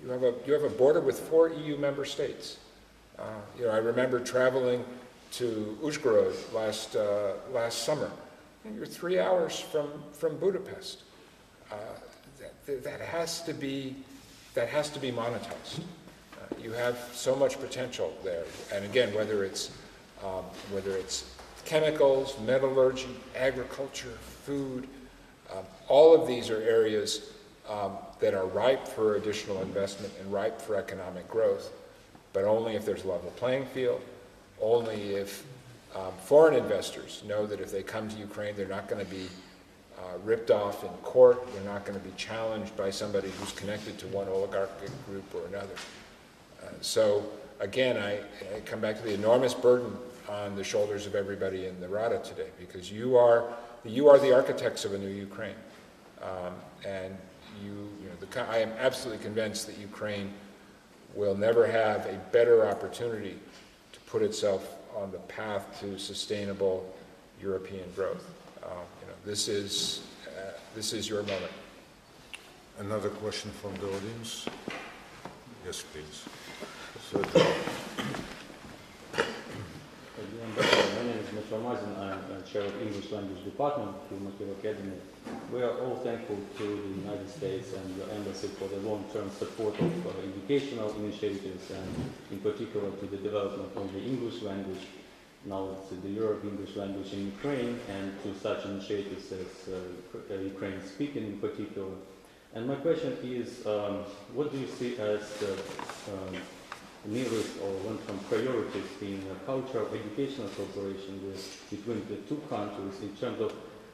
You have a border with 4 EU member states. I remember traveling to Uzhgorod last summer. And you're 3 hours from Budapest. That has to be monetized. You have so much potential there, and again, whether it's chemicals, metallurgy, agriculture, food, all of these are areas that are ripe for additional investment and ripe for economic growth, but only if there's a level playing field, only if foreign investors know that if they come to Ukraine, they're not going to be ripped off in court, they're not going to be challenged by somebody who's connected to one oligarchic group or another. So again, I come back to the enormous burden on the shoulders of everybody in the Rada today, because you are the architects of a new Ukraine, and I am absolutely convinced that Ukraine will never have a better opportunity to put itself on the path to sustainable European growth. This is your moment. Another question from the audience. Yes, please. So, My name is Mr. Mazin. I'm chair of English language department at Kyiv Academy. We are all thankful to the United States and your embassy for the long-term support of educational initiatives, and in particular to the development of the English language, now to the Europe English language in Ukraine, and to such initiatives as Ukrainian speaking in particular. And my question is, what do you see as the nearest or long-term priorities in cultural educational cooperation between the two countries in terms of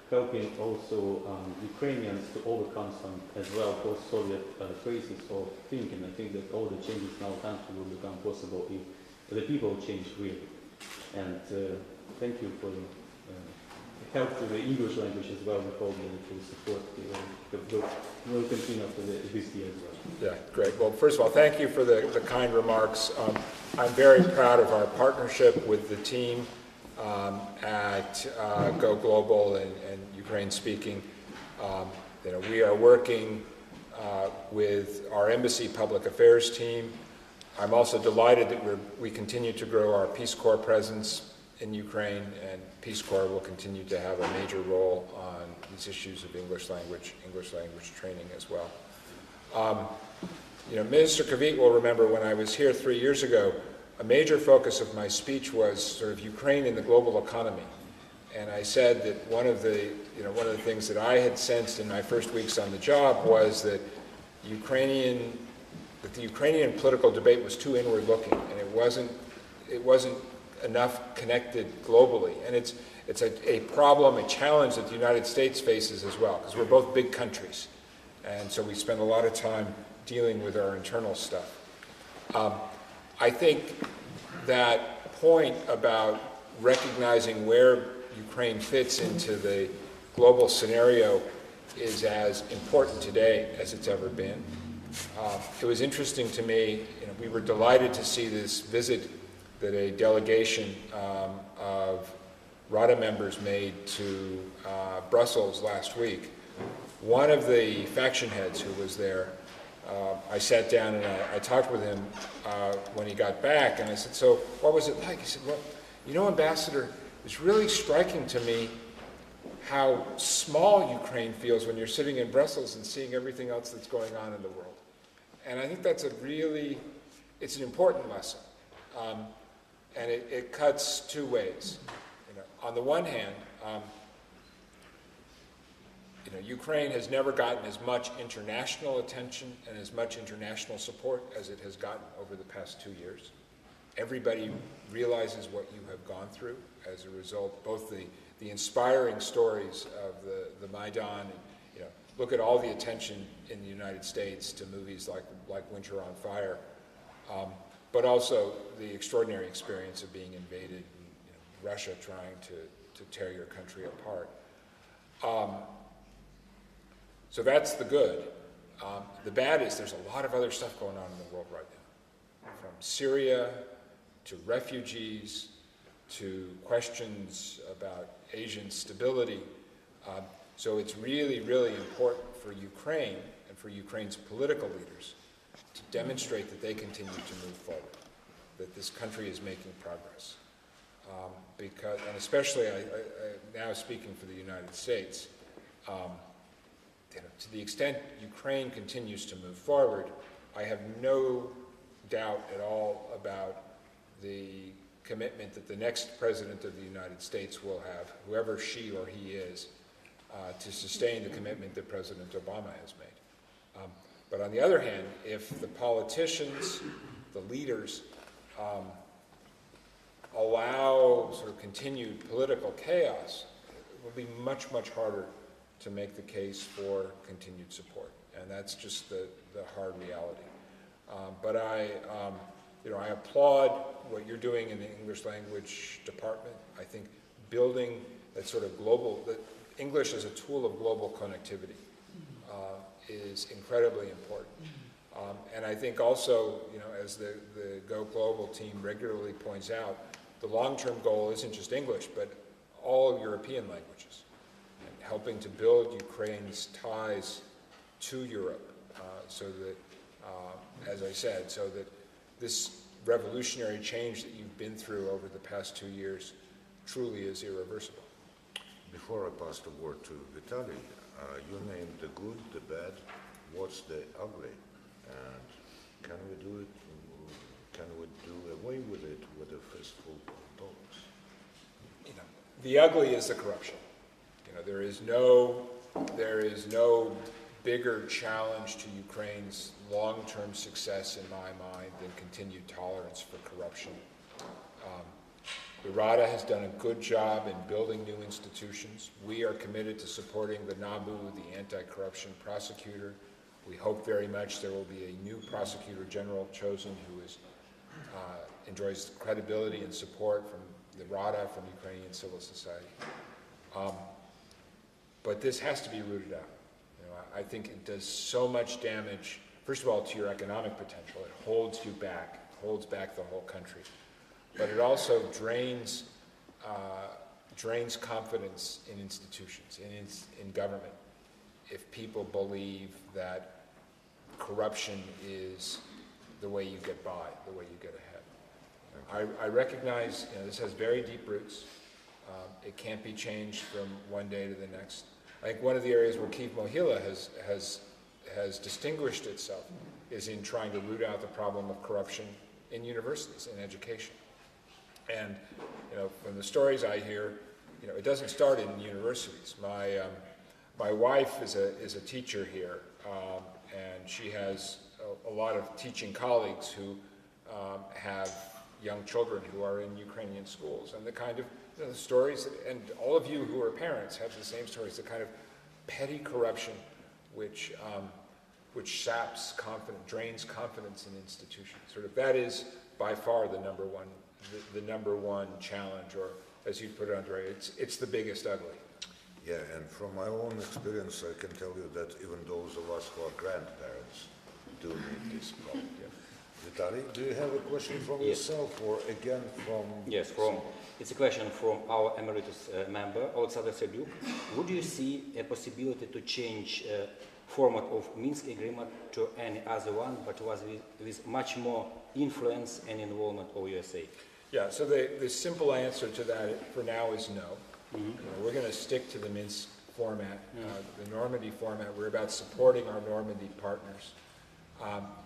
helping also Ukrainians to overcome some as well post-Soviet traces of thinking? I think that all the changes in our country will become possible if the people change really. And thank you for help to the English language as well. We hope that it will support will continue after this year as well. Yeah, great. Well, first of all, thank you for the kind remarks. I'm very proud of our partnership with the team at Go Global and Ukraine Speaking. We are working with our embassy public affairs team. I'm also delighted that we continue to grow our Peace Corps presence in Ukraine, and Peace Corps will continue to have a major role on these issues of English language training as well. Minister Kyiv will remember when I was here 3 years ago, a major focus of my speech was sort of Ukraine in the global economy. And I said that one of the things that I had sensed in my first weeks on the job was that the Ukrainian political debate was too inward-looking, and it wasn't enough connected globally. And it's a problem, a challenge that the United States faces as well, because we're both big countries. And so we spend a lot of time dealing with our internal stuff. I think that point about recognizing where Ukraine fits into the global scenario is as important today as it's ever been. It was interesting to me, we were delighted to see this visit that a delegation of Rada members made to Brussels last week. One of the faction heads who was there, I sat down and I talked with him when he got back, and I said, so what was it like? He said, well, Ambassador, it's really striking to me how small Ukraine feels when you're sitting in Brussels and seeing everything else that's going on in the world. And I think that's it's an important lesson. And it cuts two ways. On the one hand, Ukraine has never gotten as much international attention and as much international support as it has gotten over the past 2 years. Everybody realizes what you have gone through as a result, both the inspiring stories of the Maidan, and, look at all the attention in the United States to movies like Winter on Fire, but also the extraordinary experience of being invaded, and, Russia trying to tear your country apart. So that's the good. The bad is there's a lot of other stuff going on in the world right now, from Syria to refugees to questions about Asian stability. So it's really, really important for Ukraine and for Ukraine's political leaders to demonstrate that they continue to move forward, that this country is making progress. Because, and especially I now speaking for the United States, to the extent Ukraine continues to move forward, I have no doubt at all about the commitment that the next president of the United States will have, whoever she or he is, to sustain the commitment that President Obama has made. But on the other hand, if the politicians, the leaders, allow sort of continued political chaos, it will be much, much harder to make the case for continued support. And that's just the hard reality. But I applaud what you're doing in the English language department. I think building that sort of global, that English as a tool of global connectivity is incredibly important. And I think also, as the Go Global team regularly points out, the long-term goal isn't just English, but all European languages, and helping to build Ukraine's ties to Europe so that, as I said, so that this revolutionary change that you've been through over the past 2 years truly is irreversible. Before I pass the word to Vitaly, you named the good, the bad, what's the ugly, and can we do it? Can we do away with it with a fistful of dollars? The ugly is the corruption. There is no bigger challenge to Ukraine's long-term success in my mind than continued tolerance for corruption. The Rada has done a good job in building new institutions. We are committed to supporting the NABU, the anti-corruption prosecutor. We hope very much there will be a new prosecutor general chosen who enjoys credibility and support from the Rada, from Ukrainian civil society. But this has to be rooted out. I think it does so much damage, first of all, to your economic potential. It holds you back, holds back the whole country. But it also drains confidence in institutions, in government, if people believe that corruption is the way you get by, the way you get ahead. I recognize this has very deep roots. It can't be changed from one day to the next. I think one of the areas where Kyiv Mohyla has distinguished itself is in trying to root out the problem of corruption in universities, in education. And from the stories I hear, it doesn't start in universities. My wife is a teacher here, and she has a lot of teaching colleagues who have young children who are in Ukrainian schools, and the kind of the stories, and all of you who are parents have the same stories, the kind of petty corruption which saps confidence, drains confidence in institutions. Sort of that is by far the number one challenge, or as you put it, Andre, it's the biggest ugly. Yeah, and from my own experience, I can tell you that even those of us who are grandparents do need this problem. Yeah. Vitaly, do you have a question from yourself, or again from... Yes, it's a question from our emeritus member, Alexander Serdyuk. Would you see a possibility to change format of Minsk agreement to any other one, but was with much more influence and involvement of USA? Yeah, so the simple answer to that for now is no. You know, we're going to stick to the Minsk format, the Normandy format. We're about supporting our Normandy partners.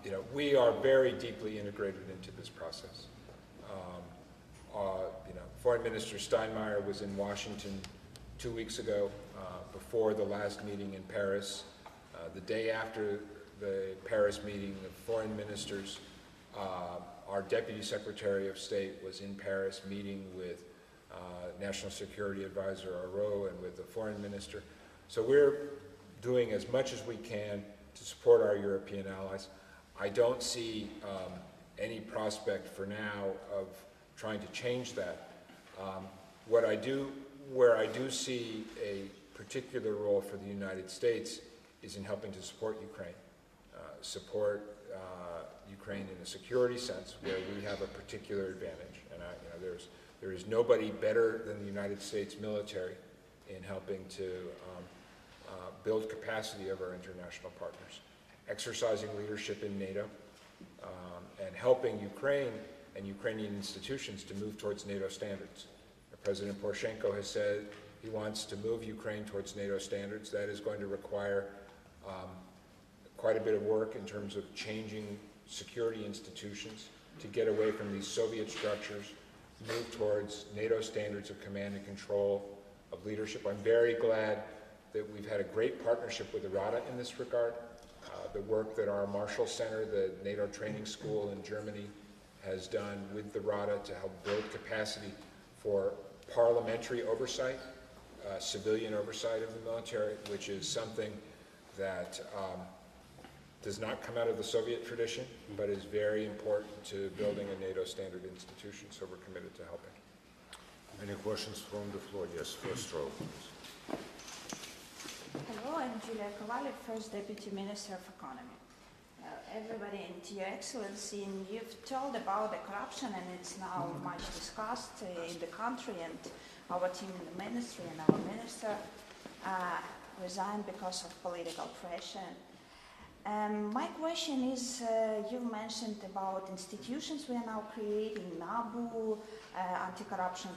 You know, we are very deeply integrated into this process. You know, Foreign Minister Steinmeier was in Washington 2 weeks ago before the last meeting in Paris. The day after the Paris meeting of foreign ministers, our Deputy Secretary of State was in Paris meeting with National Security Advisor Arro and with the Foreign Minister. So we're doing as much as we can to support our European allies. I don't see any prospect for now of trying to change that. Where I do see a particular role for the United States is in helping to support Ukraine. Support Ukraine in a security sense, where we have a particular advantage. And you know, there is nobody better than the United States military in helping to build capacity of our international partners, exercising leadership in NATO, and helping Ukraine and Ukrainian institutions to move towards NATO standards. President Poroshenko has said he wants to move Ukraine towards NATO standards. That is going to require quite a bit of work in terms of changing security institutions to get away from these Soviet structures, move towards NATO standards of command and control, of leadership. I'm very glad that we've had a great partnership with the RADA in this regard. The work that our Marshall Center, the NATO training school in Germany, has done with the RADA to help build capacity for parliamentary oversight, civilian oversight of the military, which is something that does not come out of the Soviet tradition, but is very important to building a NATO standard institution, so we're committed to helping. Any questions from the floor? Yes, first row, please. Hello, I'm Julia Kovalev, First Deputy Minister of Economy. Everybody and Your Excellency, you've told about the corruption, and it's now much discussed in the country, and our team in the ministry and our minister resigned because of political pressure. My question is, you mentioned about institutions we are now creating, NABU, Anti-Corruption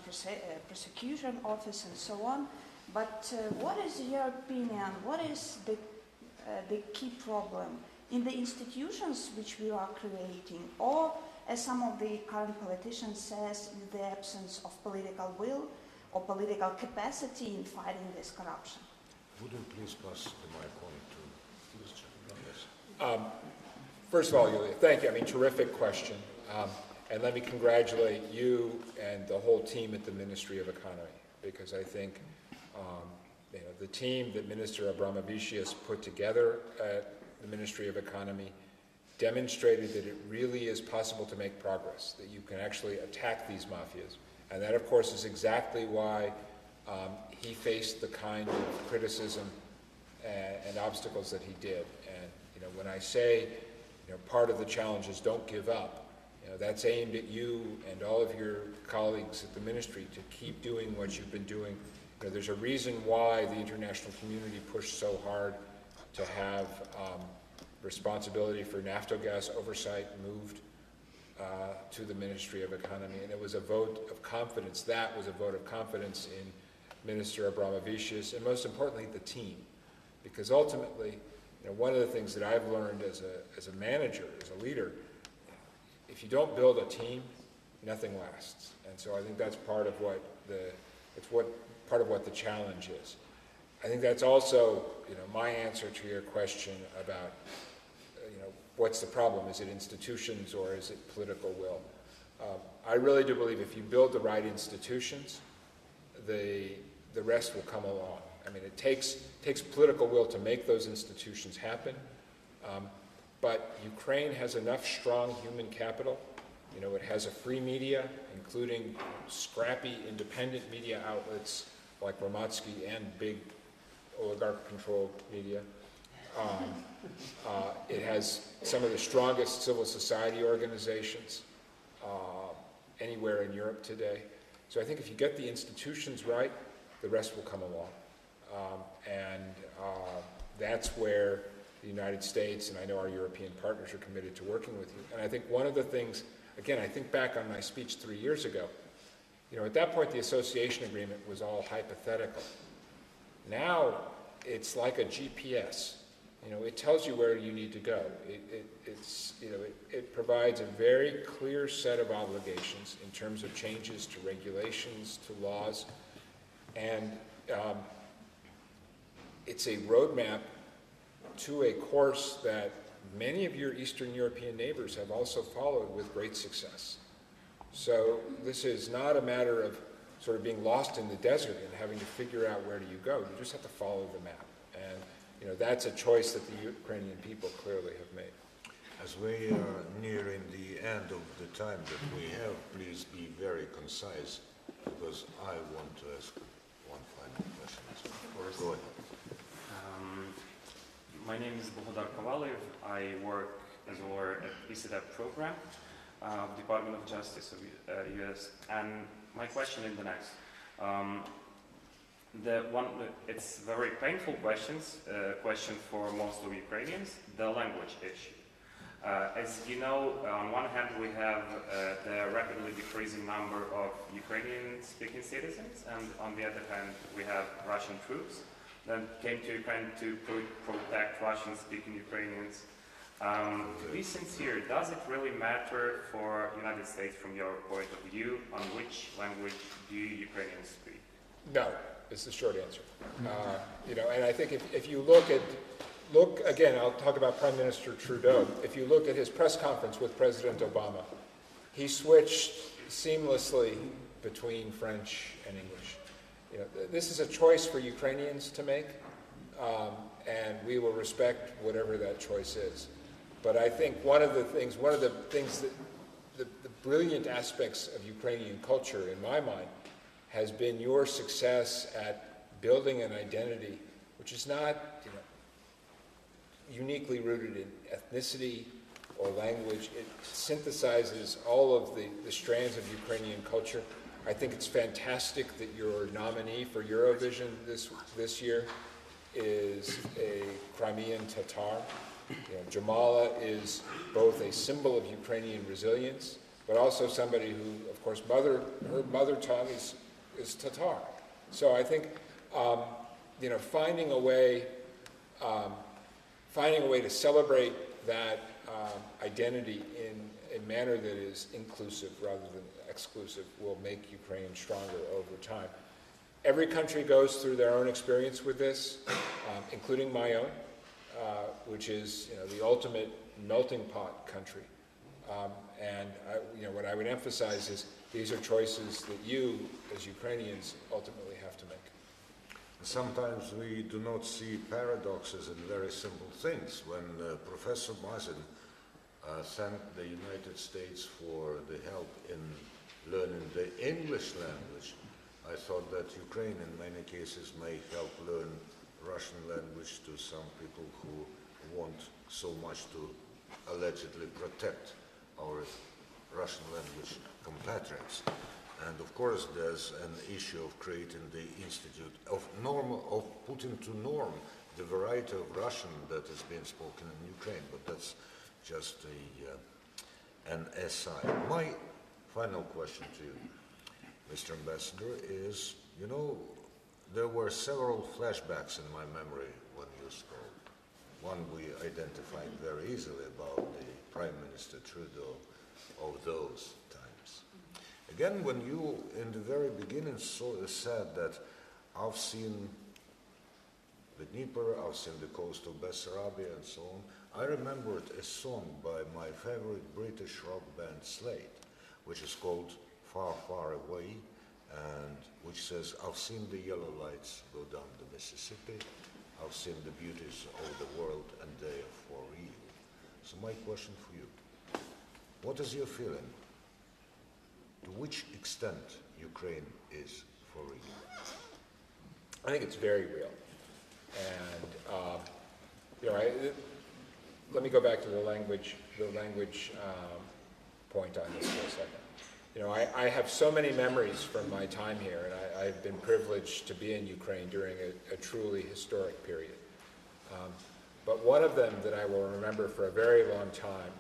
Prosecution Office, and so on. But what is your opinion? What is the key problem in the institutions which we are creating, or, as some of the current politicians says, in the absence of political will or political capacity in fighting this corruption? Would you please pass the mic on to this gentleman? Yes. First of all, Yulia, thank you. I mean, terrific question. And let me congratulate you and the whole team at the Ministry of Economy, because I think you know, the team that Minister Abramovicius put together at the Ministry of Economy demonstrated that it really is possible to make progress, that you can actually attack these mafias. And that, of course, is exactly why he faced the kind of criticism and obstacles that he did. And you know, when I say, you know, part of the challenge is don't give up, you know, that's aimed at you and all of your colleagues at the ministry to keep doing what you've been doing. You know, there's a reason why the international community pushed so hard to have responsibility for Naftogaz oversight moved to the Ministry of Economy, and it was a vote of confidence. That was a vote of confidence in Minister Abramovicius, and most importantly, the team, because ultimately, you know, one of the things that I've learned as a manager, as a leader, if you don't build a team, nothing lasts. And so I think that's part of what the challenge is. I think that's also, you know, my answer to your question about, you know, what's the problem? Is it institutions or is it political will? I really do believe if you build the right institutions, the rest will come along. I mean, it takes political will to make those institutions happen, but Ukraine has enough strong human capital. You know, it has a free media, including scrappy independent media outlets like Romatsky and big oligarch-controlled media. It has some of the strongest civil society organizations anywhere in Europe today. So I think if you get the institutions right, the rest will come along. That's where the United States, and I know our European partners, are committed to working with you. And I think one of the things, again, I think back on my speech 3 years ago, at that point the association agreement was all hypothetical. Now it's like a GPS. It tells you where you need to go. It provides a very clear set of obligations in terms of changes to regulations, to laws, and it's a roadmap to a course that many of your Eastern European neighbors have also followed with great success. So this is not a matter of sort of being lost in the desert and having to figure out where do you go. You just have to follow the map. And that's a choice that the Ukrainian people clearly have made. As we are nearing the end of the time that we have, please be very concise, because I want to ask one final question. Of course. Go ahead. My name is Bohdar Kovalev. I work as a lawyer at ECDAP program of Department of Justice of US. And my question is the next. It's very painful question for most of Ukrainians, the language issue. As you know, on one hand we have the rapidly decreasing number of Ukrainian-speaking citizens, and on the other hand we have Russian troops that came to Ukraine to protect Russian-speaking Ukrainians. To be sincere, does it really matter for United States from your point of view on which language do Ukrainians speak? No, is the short answer. And I think if you look again, I'll talk about Prime Minister Trudeau. If you look at his press conference with President Obama, he switched seamlessly between French and English. This is a choice for Ukrainians to make, and we will respect whatever that choice is. But I think one of the things that the brilliant aspects of Ukrainian culture, in my mind, has been your success at building an identity which is not uniquely rooted in ethnicity or language. It synthesizes all of the strands of Ukrainian culture. I think it's fantastic that your nominee for Eurovision this year is a Crimean Tatar. Jamala is both a symbol of Ukrainian resilience, but also somebody who, of course, her mother tongue is Tatar. So I think, finding a way to celebrate that identity in a manner that is inclusive rather than exclusive will make Ukraine stronger over time. Every country goes through their own experience with this, including my own, which is the ultimate melting pot country. What I would emphasize is these are choices that you, as Ukrainians, ultimately have to make. Sometimes we do not see paradoxes in very simple things. When Professor Mazin thanked the United States for the help in learning the English language, I thought that Ukraine in many cases may help learn Russian language to some people who want so much to allegedly protect our Russian language compatriots. And of course there's an issue of creating the institute of putting to norm the variety of Russian that is being spoken in Ukraine, but that's just an aside. My final question to you, Mr. Ambassador, is, there were several flashbacks in my memory when you spoke. One we identified very easily about the Prime Minister Trudeau of those times. Again, when you, in the very beginning, said that I've seen the Dnieper, I've seen the coast of Bessarabia and so on, I remembered a song by my favorite British rock band Slade, which is called Far, Far Away, and which says, I've seen the yellow lights go down the Mississippi, I've seen the beauties of the world, and they are for real. So my question for you, what is your feeling? To which extent Ukraine is for real? I think it's very real. And, let me go back to the language point on this for a second. I have so many memories from my time here, and I've been privileged to be in Ukraine during a truly historic period. But one of them that I will remember for a very long time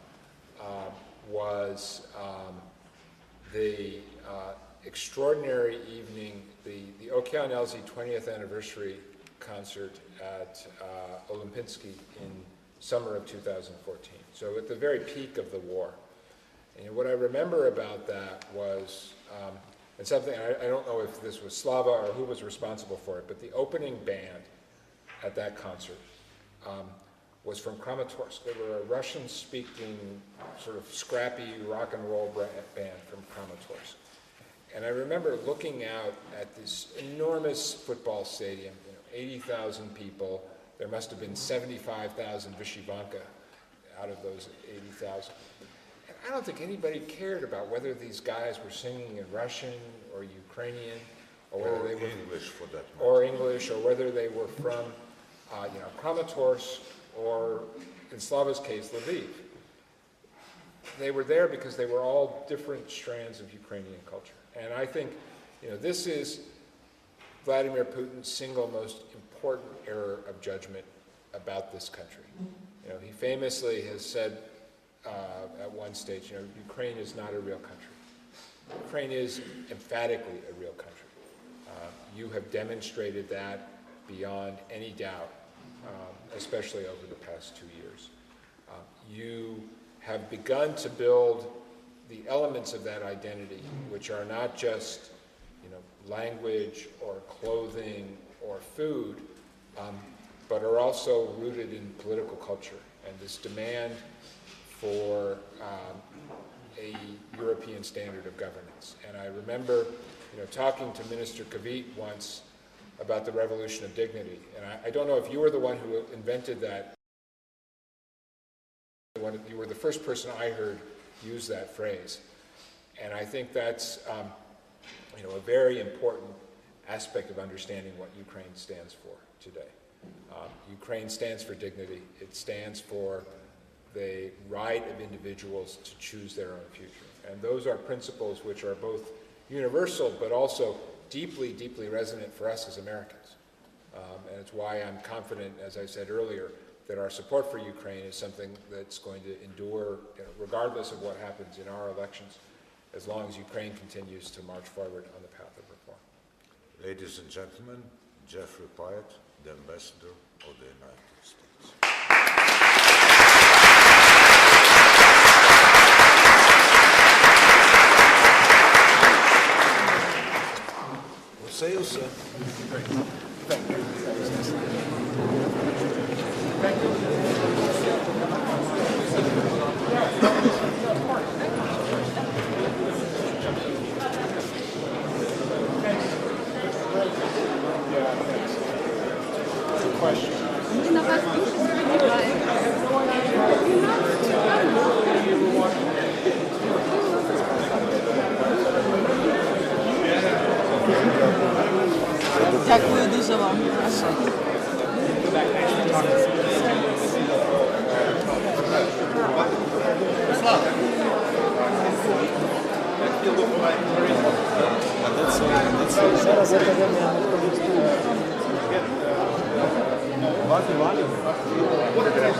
was the extraordinary evening, the Okeanelzy 20th anniversary concert at Olimpinski in summer of 2014. So at the very peak of the war. And what I remember about that was, and something, I don't know if this was Slava or who was responsible for it, but the opening band at that concert was from Kramatorsk. They were a Russian-speaking, sort of scrappy rock and roll band from Kramatorsk. And I remember looking out at this enormous football stadium, 80,000 people. There must have been 75,000 Vyshyvanka out of those 80,000. And I don't think anybody cared about whether these guys were singing in Russian or Ukrainian, or whether they were English for that matter. or English, or whether they were from, Kramatorsk, or in Slava's case, Lviv. They were there because they were all different strands of Ukrainian culture. And I think, this is Vladimir Putin's single most important error of judgment about this country. He famously has said at one stage, Ukraine is not a real country. Ukraine is emphatically a real country. You have demonstrated that beyond any doubt, especially over the past 2 years. You have begun to build the elements of that identity, which are not just language or clothing or food, but are also rooted in political culture and this demand for a European standard of governance. And I remember talking to Minister Kyiv once about the revolution of dignity. And I don't know if you were the one who invented that. You were the first person I heard use that phrase. And I think that's a very important aspect of understanding what Ukraine stands for today. Ukraine stands for dignity. It stands for the right of individuals to choose their own future. And those are principles which are both universal but also deeply, deeply resonant for us as Americans. And it's why I'm confident, as I said earlier, that our support for Ukraine is something that's going to endure, regardless of what happens in our elections, as long as Ukraine continues to march forward on the path of reform. Ladies and gentlemen, Geoffrey Pyatt, the Ambassador of the United States. What say you, sir? Thank you. Дякую дуже вам. Зараз